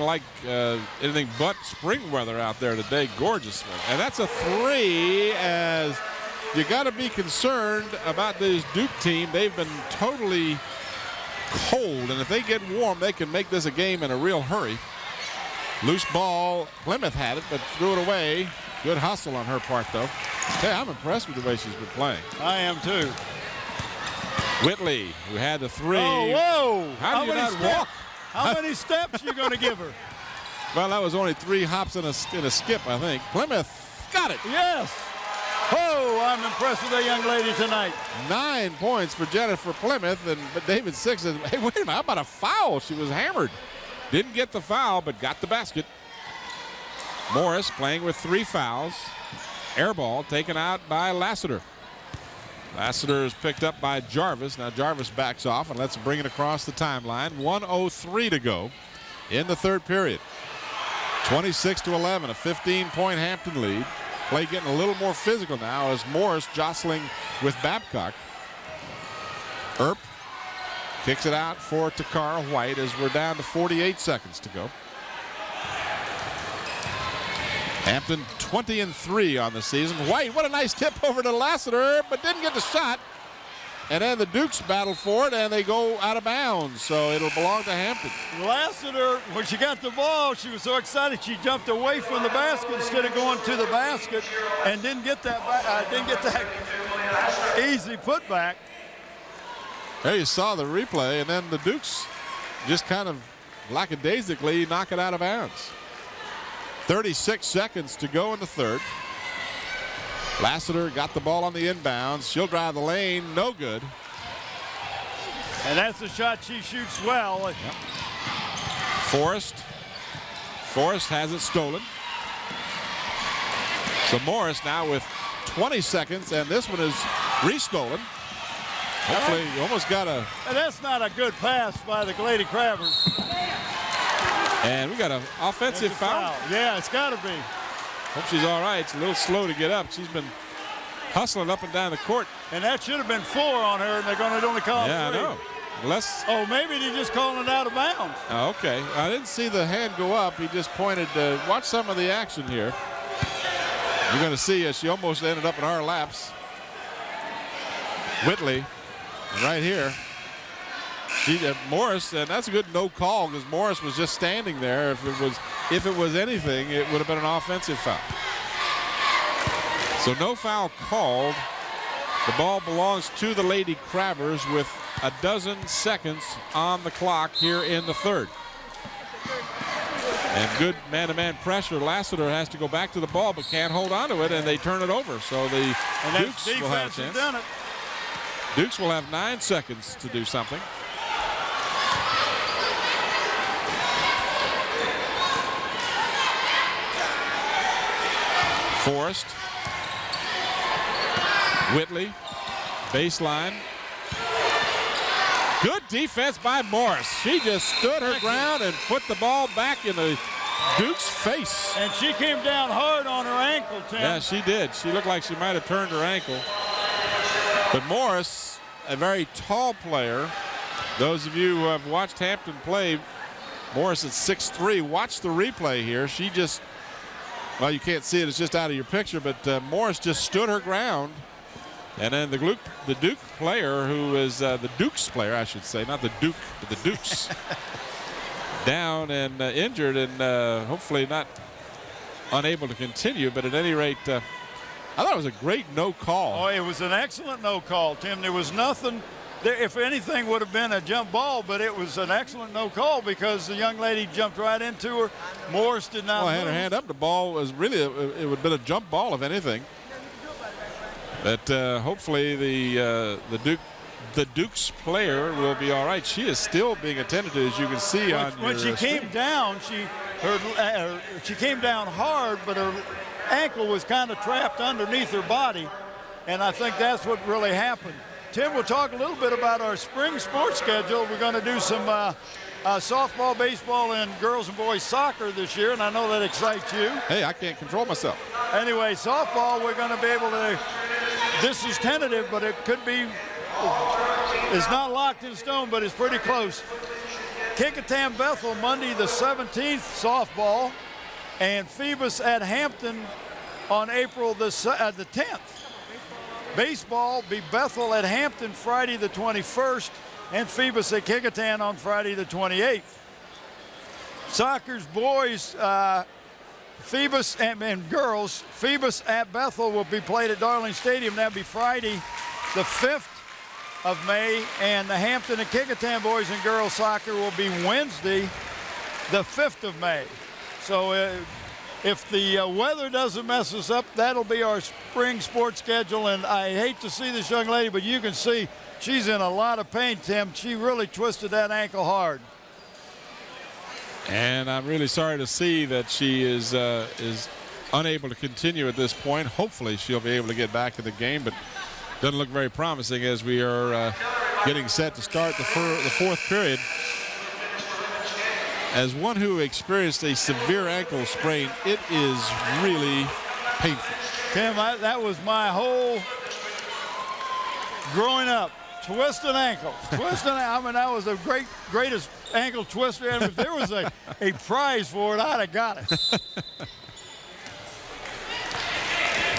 [SPEAKER 1] but spring weather out there today. Gorgeous one. And that's a three, as you got to be concerned about this Duke team. They've been totally cold, and if they get warm, they can make this a game in a real hurry. Loose ball, Plymouth had it, but threw it away. Good hustle on her part, though. Hey, I'm impressed with the way she's been playing.
[SPEAKER 2] I am, too.
[SPEAKER 1] Whitley, who had the three.
[SPEAKER 2] Oh, whoa.
[SPEAKER 1] How do you not walk?
[SPEAKER 2] How many steps you going to give her?
[SPEAKER 1] Well, that was only 3 hops and a skip, I think. Plymouth got it.
[SPEAKER 2] Yes. Oh, I'm impressed with that young lady tonight.
[SPEAKER 1] 9 points for Jennifer Plymouth, but David Six says, hey, wait a minute, how about a foul? She was hammered. Didn't get the foul, but got the basket. Morris playing with 3 fouls. Air ball taken out by Lassiter. Lassiter is picked up by Jarvis. Now Jarvis backs off and lets him bring it across the timeline. 1:03 to go in the third period. 26-11, a 15-point Hampton lead. Play getting a little more physical now as Morris jostling with Babcock. Earp kicks it out for Takara White as we're down to 48 seconds to go. Hampton 20-3 on the season. White, what a nice tip over to Lassiter, but didn't get the shot. And then the Dukes battle for it, and they go out of bounds, so it'll belong to Hampton.
[SPEAKER 2] Lassiter, when she got the ball, she was so excited she jumped away from the basket instead of going to the basket, and didn't get that easy putback.
[SPEAKER 1] There you saw the replay, and then the Dukes just kind of lackadaisically knock it out of bounds. 36 seconds to go in the third. Lassiter got the ball on the inbounds. She'll drive the lane, no good.
[SPEAKER 2] And that's a shot she shoots well.
[SPEAKER 1] Yep. Forrest has it stolen. So Morris now with 20 seconds, and this one is restolen. Hopefully, you almost got a.
[SPEAKER 2] And that's not a good pass by the Lady Crabbers.
[SPEAKER 1] And we got an offensive foul.
[SPEAKER 2] Yeah, it's got to be.
[SPEAKER 1] Hope she's all right. It's a little slow to get up. She's been hustling up and down the court.
[SPEAKER 2] And that should have been 4 on her, and they're going to only call 3.
[SPEAKER 1] Yeah, I know. Unless.
[SPEAKER 2] Oh, maybe they're just calling it out of bounds.
[SPEAKER 1] Oh, okay. I didn't see the hand go up. He just pointed. Watch some of the action here. You're going to see she almost ended up in our laps. Whitley, right here. Morris, and that's a good no call because Morris was just standing there. If it was anything, it would have been an offensive foul. So no foul called. The ball belongs to the Lady Crabbers with a dozen seconds on the clock here in the third. And good man-to-man pressure. Lassiter has to go back to the ball but can't hold on to it, and they turn it over. So the Dukes will have a chance.
[SPEAKER 2] Done it.
[SPEAKER 1] Dukes will have 9 seconds to do something. Forrest. Whitley. Baseline. Good defense by Morris. She just stood her ground and put the ball back in the Duke's face.
[SPEAKER 2] And she came down hard on her ankle, Tim.
[SPEAKER 1] Yeah, she did. She looked like she might have turned her ankle. But Morris, a very tall player. Those of you who have watched Hampton play, Morris is 6'3". Watch the replay here. She just, well, you can't see it. It's just out of your picture. But Morris just stood her ground. And then the Duke player, who is the Dukes player, I should say, not the Duke, but the Dukes, down and injured and hopefully not unable to continue. But at any rate, I thought it was a great no call.
[SPEAKER 2] Oh, it was an excellent no call, Tim. There was nothing. If anything, would have been a jump ball, but it was an excellent no call because the young lady jumped right into her. Morris did not.
[SPEAKER 1] Well, had her hand up. The ball was really, it would have been a jump ball, if anything. But hopefully the Dukes player will be all right. She is still being attended to, as you can see on your
[SPEAKER 2] When she came down, she came down hard, but her ankle was kind of trapped underneath her body, and I think that's what really happened. Tim, we'll talk a little bit about our spring sports schedule. We're going to do some softball, baseball, and girls and boys soccer this year, and I know that excites you.
[SPEAKER 1] Hey, I can't control myself.
[SPEAKER 2] Anyway, softball, we're going to be able to, this is tentative, but it could be, it's not locked in stone, but it's pretty close. Kecoughtan Bethel, Monday the 17th, softball, and Phoebus at Hampton on April the 10th. Baseball be Bethel at Hampton Friday the 21st, and Phoebus at Kecoughtan on Friday the 28th. Soccer's boys, Phoebus and girls, Phoebus at Bethel will be played at Darling Stadium. That'll be Friday the 5th of May, and the Hampton and Kecoughtan boys and girls soccer will be Wednesday the 5th of May. So if the weather doesn't mess us up, that'll be our spring sports schedule. And I hate to see this young lady, but you can see she's in a lot of pain, Tim. She really twisted that ankle hard.
[SPEAKER 1] And I'm really sorry to see that she is unable to continue at this point. Hopefully she'll be able to get back to the game, but doesn't look very promising as we are getting set to start the fourth period. As one who experienced a severe ankle sprain, it is really painful.
[SPEAKER 2] Tim, that was my whole growing up. Twisting ankle. I mean, that was the greatest ankle twister. And if there was a prize for it, I'd have got it.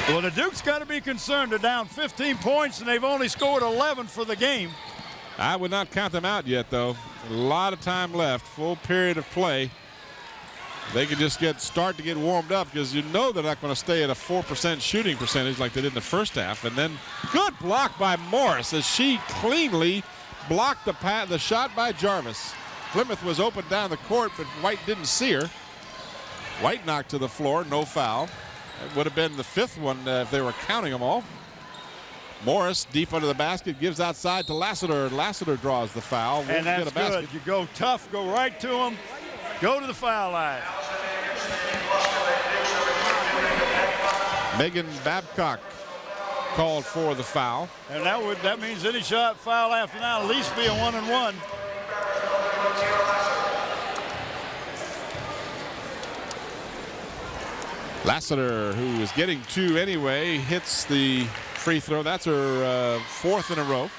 [SPEAKER 2] Well, the Duke's got to be concerned. They're down 15 points, and they've only scored 11 for the game.
[SPEAKER 1] I would not count them out yet, though. A lot of time left, full period of play. They can just start to get warmed up because you know they're not going to stay at a 4% shooting percentage like they did in the first half. And then good block by Morris as she cleanly blocked the shot by Jarvis. Plymouth was open down the court, but White didn't see her. White knocked to the floor, no foul. It would have been the 5th one if they were counting them all. Morris deep under the basket, gives outside to Lassiter. Lassiter draws the foul.
[SPEAKER 2] And that's good. You go tough, go right to him, go to the foul line.
[SPEAKER 1] Megan Babcock called for the foul.
[SPEAKER 2] And that means any shot foul after now at least be a 1-and-1.
[SPEAKER 1] Lassiter, who is getting 2 anyway, hits the free throw. That's her 4th in a row.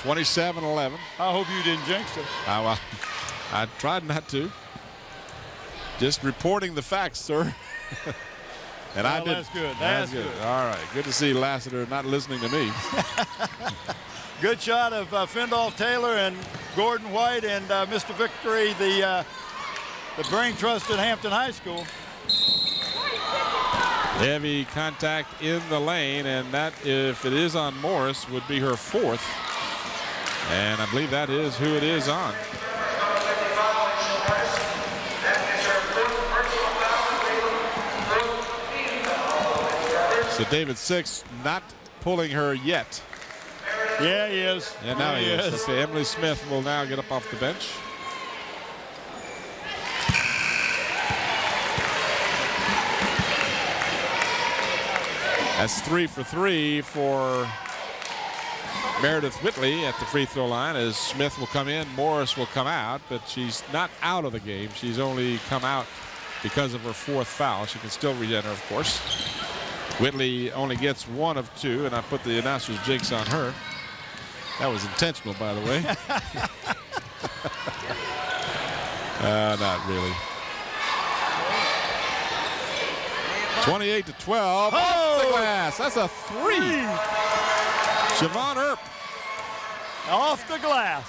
[SPEAKER 1] 27-11.
[SPEAKER 2] I hope you didn't jinx it.
[SPEAKER 1] Well, I tried not to. Just reporting the facts, sir. And I did.
[SPEAKER 2] That's good. That's good.
[SPEAKER 1] All right. Good to see Lassiter not listening to me.
[SPEAKER 2] Good shot of Findolf Taylor and Gordon White and Mr. Victory, the brain trust at Hampton High School.
[SPEAKER 1] Heavy contact in the lane, and that, if it is on Morris, would be her 4th. And I believe that is who it is on. So David Six not pulling her yet.
[SPEAKER 2] Yeah, he is.
[SPEAKER 1] And now he is. Okay, Emily Smith will now get up off the bench. That's 3 for 3 for Meredith Whitley at the free throw line as Smith will come in, Morris will come out, but she's not out of the game. She's only come out because of her 4th foul. She can still re-enter, of course. Whitley only gets 1 of 2, and I put the announcer's jinx on her. That was intentional, by the way. Not really. 28-12. Off the glass. That's a 3. Siobhan Earp.
[SPEAKER 2] Off the glass.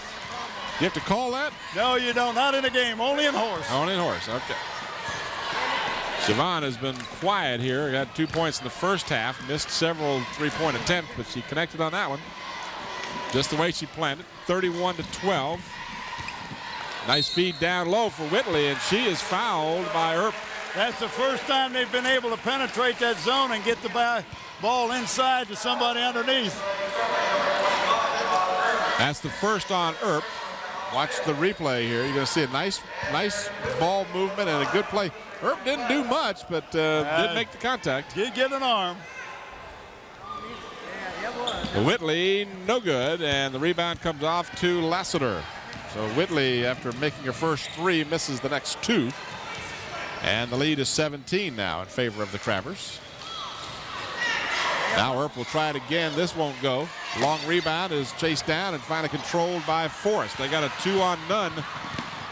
[SPEAKER 1] You have to call that?
[SPEAKER 2] No, you don't. Not in a game. Only in horse.
[SPEAKER 1] Only in horse. Okay. Siobhan has been quiet here. Got 2 points in the first half. Missed several 3-point attempts, but she connected on that one. Just the way she planned it. 31-12. Nice feed down low for Whitley, and she is fouled by Earp.
[SPEAKER 2] That's the first time they've been able to penetrate that zone and get the ball inside to somebody underneath.
[SPEAKER 1] That's the first on Earp. Watch the replay here. You're going to see a nice ball movement and a good play. Earp didn't do much, but did make the contact.
[SPEAKER 2] Did get an arm.
[SPEAKER 1] Whitley, no good, and the rebound comes off to Lassiter. So Whitley, after making her first 3, misses the next 2. And the lead is 17 now in favor of the Crabbers. Now Earp will try it again. This won't go. Long rebound is chased down and finally controlled by Forrest. They got a 2-on-none.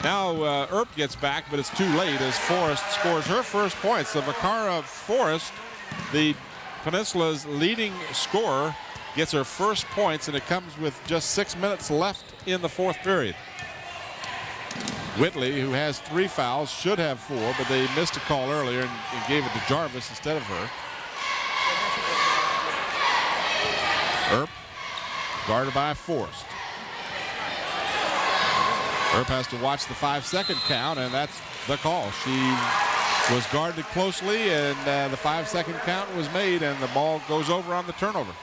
[SPEAKER 1] Now Earp gets back, but it's too late as Forrest scores her first points. So Vacara Forrest, the Peninsula's leading scorer, gets her first points, and it comes with just 6 minutes left in the 4th period. Whitley, who has 3 fouls, should have 4, but they missed a call earlier and gave it to Jarvis instead of her. Earp, guarded by Forrest. Earp has to watch the 5-second count, and that's the call. She was guarded closely, and the 5-second count was made, and the ball goes over on the turnover.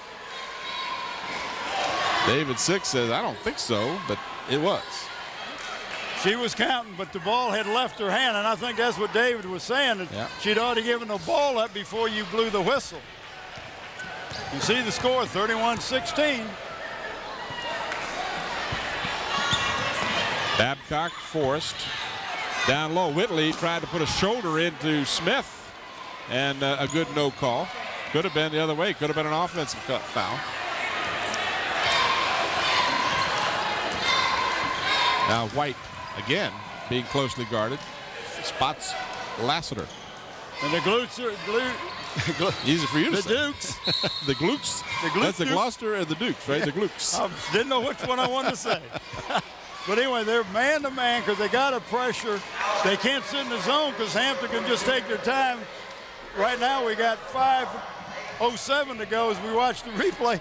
[SPEAKER 1] David Six says, I don't think so, but it was.
[SPEAKER 2] She was counting, but the ball had left her hand, and I think that's what David was saying. That she'd already given the ball up before you blew the whistle. You see the score, 31-16.
[SPEAKER 1] Babcock, Forrest, down low. Whitley tried to put a shoulder into Smith, and a good no call. Could have been the other way. Could have been an offensive foul. Now White, again, being closely guarded, spots Lassiter.
[SPEAKER 2] And the Gloucester,
[SPEAKER 1] Easy for you to
[SPEAKER 2] the
[SPEAKER 1] say.
[SPEAKER 2] Dukes.
[SPEAKER 1] The Glukes. That's the Gloucester and the Dukes, right? The Glukes.
[SPEAKER 2] I didn't know which one I wanted to say. But anyway, they're man-to-man because they got a pressure. They can't sit in the zone because Hampton can just take their time. Right now we got 5:07 to go as we watch the replay.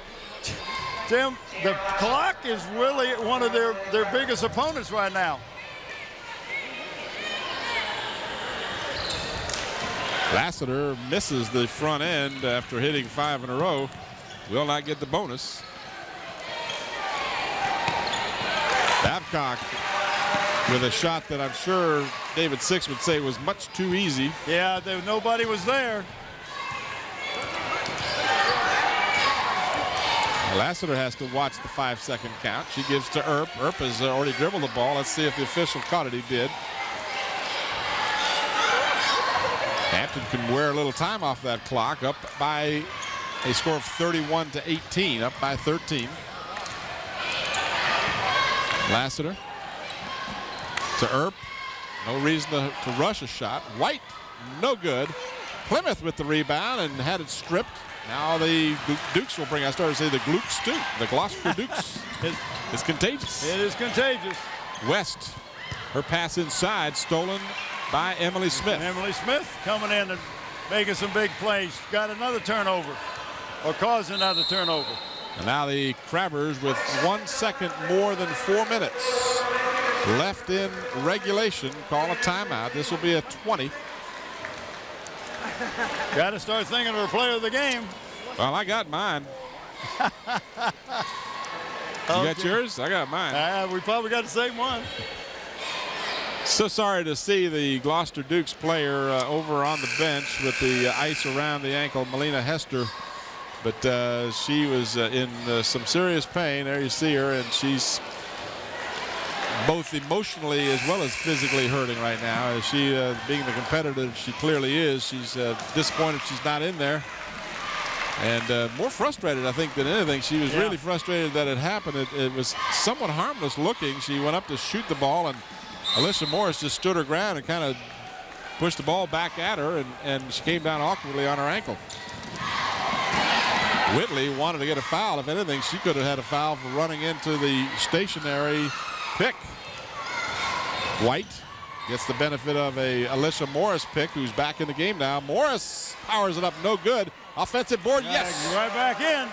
[SPEAKER 2] Tim, the clock is really one of their biggest opponents right now.
[SPEAKER 1] Lassiter misses the front end after hitting 5 in a row. Will not get the bonus. Babcock with a shot that I'm sure David Six would say was much too easy.
[SPEAKER 2] Yeah, nobody was there.
[SPEAKER 1] Lassiter has to watch the 5-second count. She gives to Earp. Earp has already dribbled the ball. Let's see if the official caught it. He did. Hampton can wear a little time off that clock, up by a score of 31-18, up by 13. Lassiter to Earp. No reason to rush a shot. White, no good. Plymouth with the rebound and had it stripped. Now the Dukes will bring, I started to say the Glukes too. The Gloucester Dukes. It's contagious.
[SPEAKER 2] It is contagious.
[SPEAKER 1] West, her pass inside, stolen by Emily Smith.
[SPEAKER 2] Emily Smith coming in and making some big plays. Got another turnover, or caused another turnover.
[SPEAKER 1] And now the Crabbers with 1 second more than 4 minutes left in regulation. Call a timeout. This will be a 20.
[SPEAKER 2] Got to start thinking of a player of the game.
[SPEAKER 1] Well, I got mine. You got yours? I got mine.
[SPEAKER 2] We probably got the same one.
[SPEAKER 1] So sorry to see the Gloucester Dukes player over on the bench with the ice around the ankle, Melina Hester. But she was in some serious pain. There you see her, and she's both emotionally as well as physically hurting right now. As she, being the competitor she clearly is, she's disappointed she's not in there. And more frustrated, I think, than anything. She was really frustrated that it happened. It was somewhat harmless looking. She went up to shoot the ball, and Alicia Morris just stood her ground and kind of pushed the ball back at her, and she came down awkwardly on her ankle. Whitley wanted to get a foul. If anything, she could have had a foul for running into the stationary pick. White gets the benefit of a Alicia Morris pick, who's back in the game now. Morris powers it up, no good. Offensive board, yes.
[SPEAKER 2] Right back in.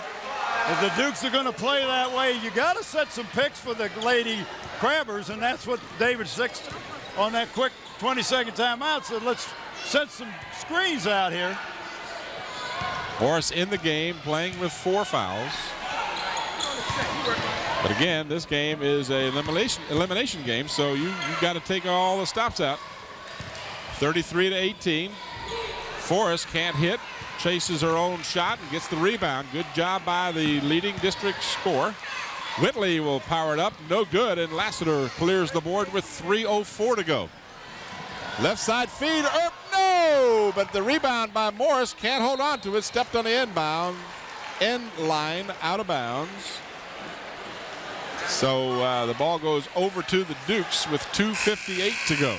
[SPEAKER 2] If the Dukes are going to play that way, you got to set some picks for the Lady Crabbers, and that's what David Six on that quick 20-second timeout said. Let's set some screens out here.
[SPEAKER 1] Morris in the game, playing with 4 fouls. But again, this game is a elimination game, so you got to take all the stops out. 33-18. Forrest can't hit, chases her own shot and gets the rebound. Good job by the leading district scorer. Whitley will power it up, no good, and Lassiter clears the board with 3:04 to go. Left side feed, Earp, no! But the rebound by Morris, can't hold on to it, stepped on the end line, out of bounds. So the ball goes over to the Dukes with 2:58 to go.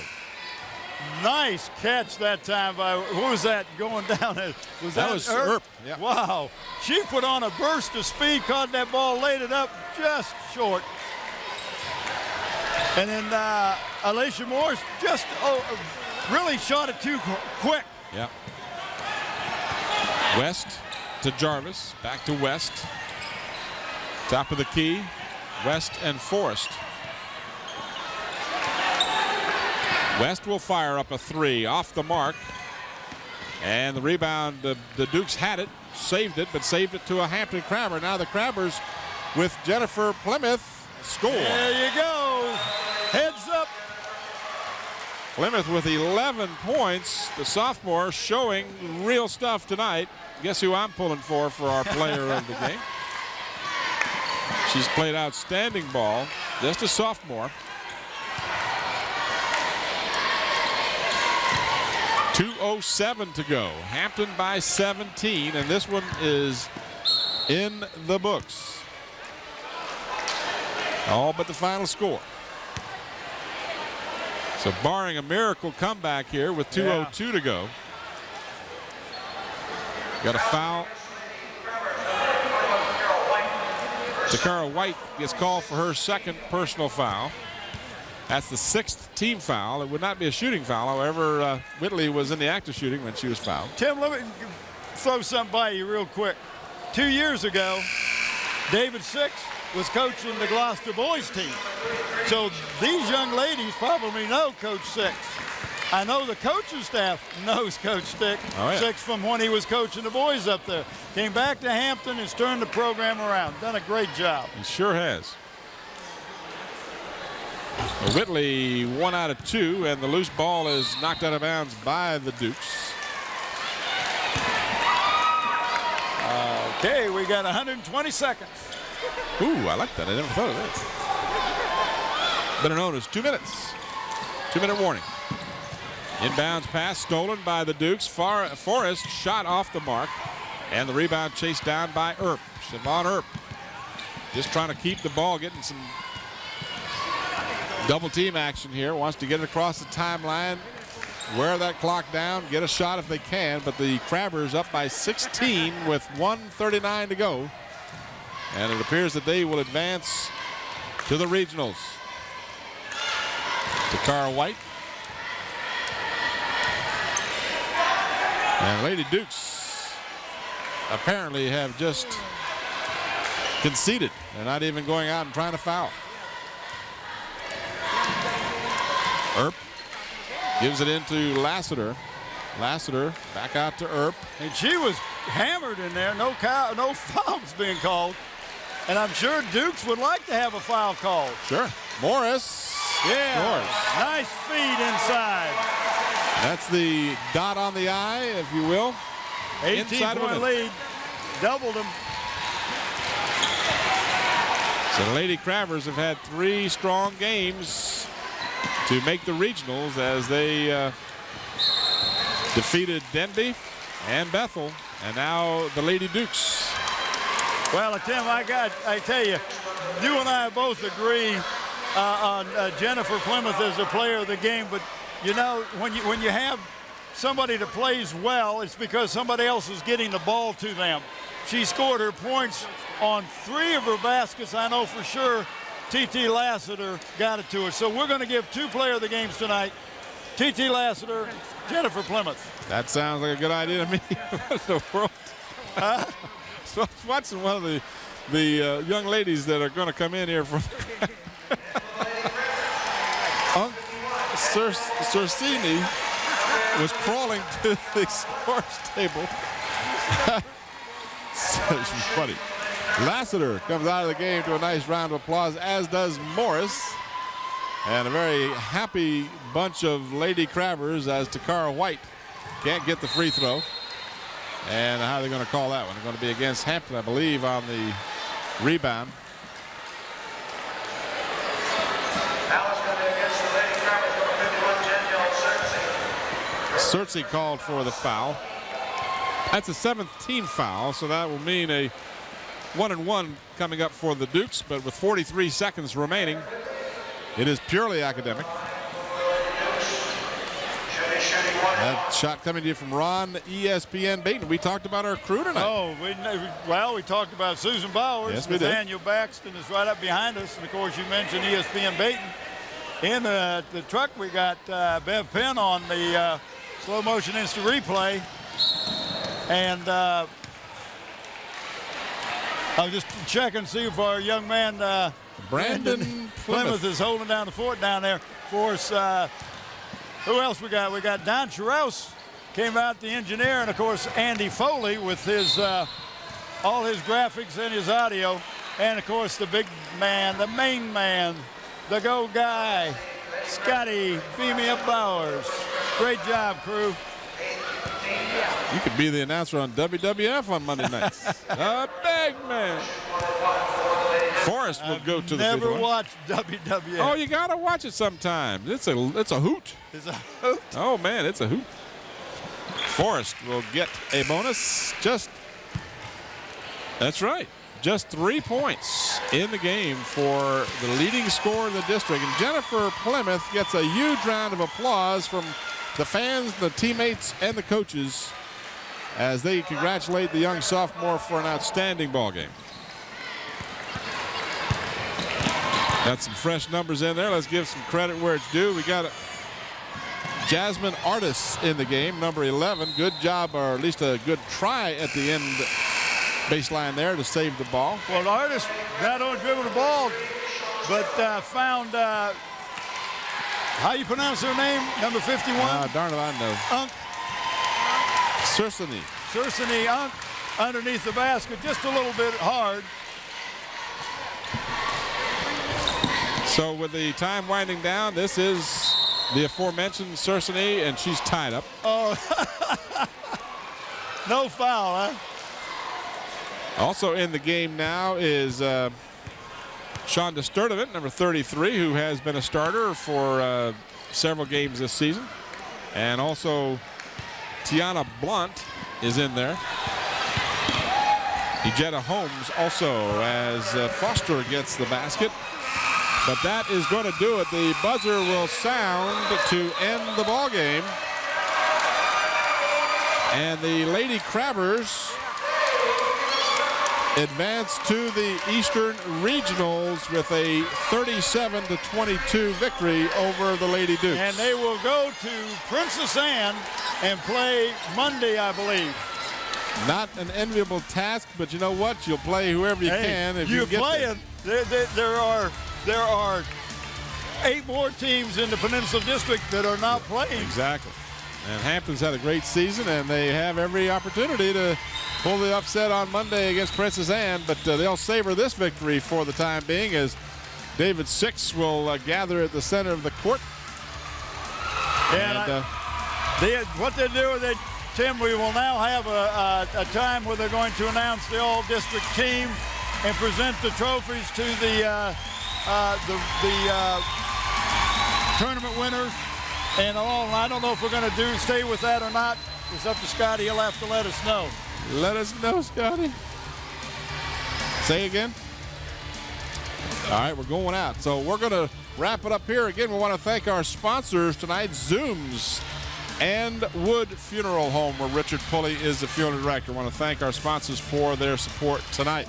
[SPEAKER 2] Nice catch that time by, who was that going down?
[SPEAKER 1] That was Earp. Yeah.
[SPEAKER 2] Wow. She put on a burst of speed, caught that ball, laid it up just short. And then Alicia Morris just really shot it too quick.
[SPEAKER 1] Yeah. West to Jarvis, back to West. Top of the key, West and Forrest. West will fire up a 3 off the mark. And the rebound, the Dukes had it, saved it, but saved it to a Hampton Crabber. Now the Crabbers with Jennifer Plymouth score.
[SPEAKER 2] There you go. Heads up.
[SPEAKER 1] Plymouth with 11 points. The sophomore showing real stuff tonight. Guess who I'm pulling for our player of the game? She's played outstanding ball. Just a sophomore. 2:07 to go. Hampton by 17, and this one is in the books. All but the final score. So barring a miracle comeback here with 2:02 to go. Got a foul. Takara White gets called for her second personal foul. That's the 6th team foul. It would not be a shooting foul. However, Whitley was in the act of shooting when she was fouled.
[SPEAKER 2] Tim, let me throw something by you real quick. 2 years ago, David Six was coaching the Gloucester boys team. So these young ladies probably know Coach Six. I know the coaching staff knows Coach Six from when he was coaching the boys up there. Came back to Hampton and turned the program around. Done a great job.
[SPEAKER 1] He sure has. Well, Whitley 1 out of 2, and the loose ball is knocked out of bounds by the Dukes.
[SPEAKER 2] Okay, we got 120 seconds.
[SPEAKER 1] Ooh, I like that. I never thought of that. Better known as 2 minutes. 2-minute warning. Inbounds pass stolen by the Dukes. Forrest shot off the mark. And the rebound chased down by Earp. Siobhan Earp just trying to keep the ball, getting some double team action here. Wants to get it across the timeline, wear that clock down, get a shot if they can. But the Crabbers up by 16 with 1:39 to go. And it appears that they will advance to the regionals. Takara White. And Lady Dukes apparently have just conceded. They're not even going out and trying to foul. Earp gives it into Lassiter. Lassiter back out to Earp.
[SPEAKER 2] And she was hammered in there. No fouls being called. And I'm sure Dukes would like to have a foul called.
[SPEAKER 1] Sure. Morris.
[SPEAKER 2] Yeah.
[SPEAKER 1] Scores.
[SPEAKER 2] Nice feed inside.
[SPEAKER 1] That's the dot on the I, if you will.
[SPEAKER 2] 18-point lead. Doubled them.
[SPEAKER 1] So the Lady Crabbers have had 3 strong games to make the regionals as they defeated Denby and Bethel, and now the Lady Dukes.
[SPEAKER 2] Well, Tim, I tell you, you and I both agree on Jennifer Plymouth as a player of the game, but you know, when you have somebody that plays well, it's because somebody else is getting the ball to them. She scored her points on 3 of her baskets, I know for sure. T.T. Lassiter got it to her. So we're going to give 2 player of the games tonight. T.T. Lassiter, Jennifer Plymouth.
[SPEAKER 1] That sounds like a good idea to me. What in the world? So I was watching one of the young ladies that are going to come in here for Cersini was crawling to the scores table. So it's funny. Lassiter comes out of the game to a nice round of applause, as does Morris. And a very happy bunch of Lady Crabbers as Takara White can't get the free throw. And how are they going to call that one? They're going to be against Hampton, I believe, on the rebound. Cersei called for the foul. That's a 7th team foul, so that will mean a 1-and-1 coming up for the Dukes, but with 43 seconds remaining, it is purely academic. That shot coming to you from Ron, ESPN Baton. We talked about our crew tonight.
[SPEAKER 2] Oh, we talked about Susan Bowers.
[SPEAKER 1] Yes, we did.
[SPEAKER 2] Nathaniel Baxton is right up behind us. And, of course, you mentioned ESPN Baton. In the truck, we got Bev Penn on the slow motion instant replay. And I'll just check and see if our young man
[SPEAKER 1] Brandon
[SPEAKER 2] Plymouth is holding down the fort down there for us. Who else we got? We got Don Charouse came out, the engineer, and of course Andy Foley with his all his graphics and his audio, and of course the big man, the main man, the go guy, Scotty Beam Me Up Bowers. Great job, crew.
[SPEAKER 1] You could be the announcer on WWF on Monday nights. The big man. Forrest will go to the free throw.
[SPEAKER 2] Never watched WWF.
[SPEAKER 1] Oh, you gotta watch it sometime. It's a hoot.
[SPEAKER 2] It's a hoot.
[SPEAKER 1] Oh man, it's a hoot. Forrest will get a bonus. That's right. Just 3 points in the game for the leading scorer in the district. And Jennifer Plymouth gets a huge round of applause from the fans, the teammates, and the coaches as they congratulate the young sophomore for an outstanding ball game. Got some fresh numbers in there. Let's give some credit where it's due. We got Jasmine Artis in the game, number 11. Good job, or at least a good try at the end baseline there to save the ball.
[SPEAKER 2] Well, Artis not only dribbled the ball, but found, how you pronounce her name? Number 51?
[SPEAKER 1] Darn if I know.
[SPEAKER 2] Unk. Sursini Unk underneath the basket, just a little bit hard.
[SPEAKER 1] So with the time winding down, this is the aforementioned Sursini, and she's tied up.
[SPEAKER 2] Oh, no foul, huh?
[SPEAKER 1] Also in the game now is Shonda Sturdivant, number 33, who has been a starter for several games this season. And also Tiana Blunt is in there. Ejetta Holmes also as Foster gets the basket. But that is going to do it. The buzzer will sound to end the ball game. And the Lady Crabbers advance to the Eastern Regionals with a 37-22 victory over the Lady Dukes.
[SPEAKER 2] And they will go to Princess Anne and play Monday, I believe.
[SPEAKER 1] Not an enviable task, but you know what? You'll play whoever you can. If you get
[SPEAKER 2] playing. There are 8 more teams in the Peninsula District that are not playing.
[SPEAKER 1] Exactly. And Hampton's had a great season, and they have every opportunity to pull the upset on Monday against Princess Anne, but they'll savor this victory for the time being as David Six will gather at the center of the court.
[SPEAKER 2] And what they do, Tim, we will now have a time where they're going to announce the all-district team and present the trophies to the tournament winners and all. And I don't know if we're going to stay with that or not. It's up to Scotty. He'll have to let us know.
[SPEAKER 1] Let us know, Scotty. Say again. All right, we're going out. So we're going to wrap it up here. Again, we want to thank our sponsors tonight, Zooms and Wood Funeral Home, where Richard Pulley is the funeral director. I want to thank our sponsors for their support tonight.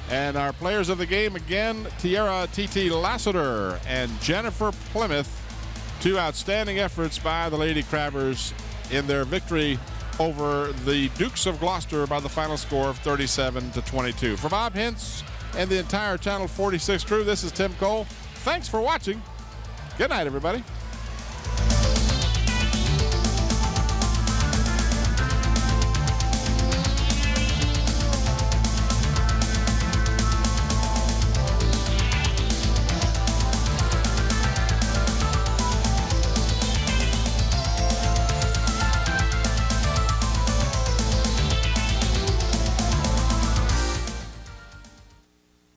[SPEAKER 1] And our players of the game, again, Tiara T.T. Lassiter and Jennifer Plymouth. 2 outstanding efforts by the Lady Crabbers in their victory over the Dukes of Gloucester by the final score of 37-22. For Bob Hintz and the entire Channel 46 crew, this is Tim Cole. Thanks for watching. Good night, everybody.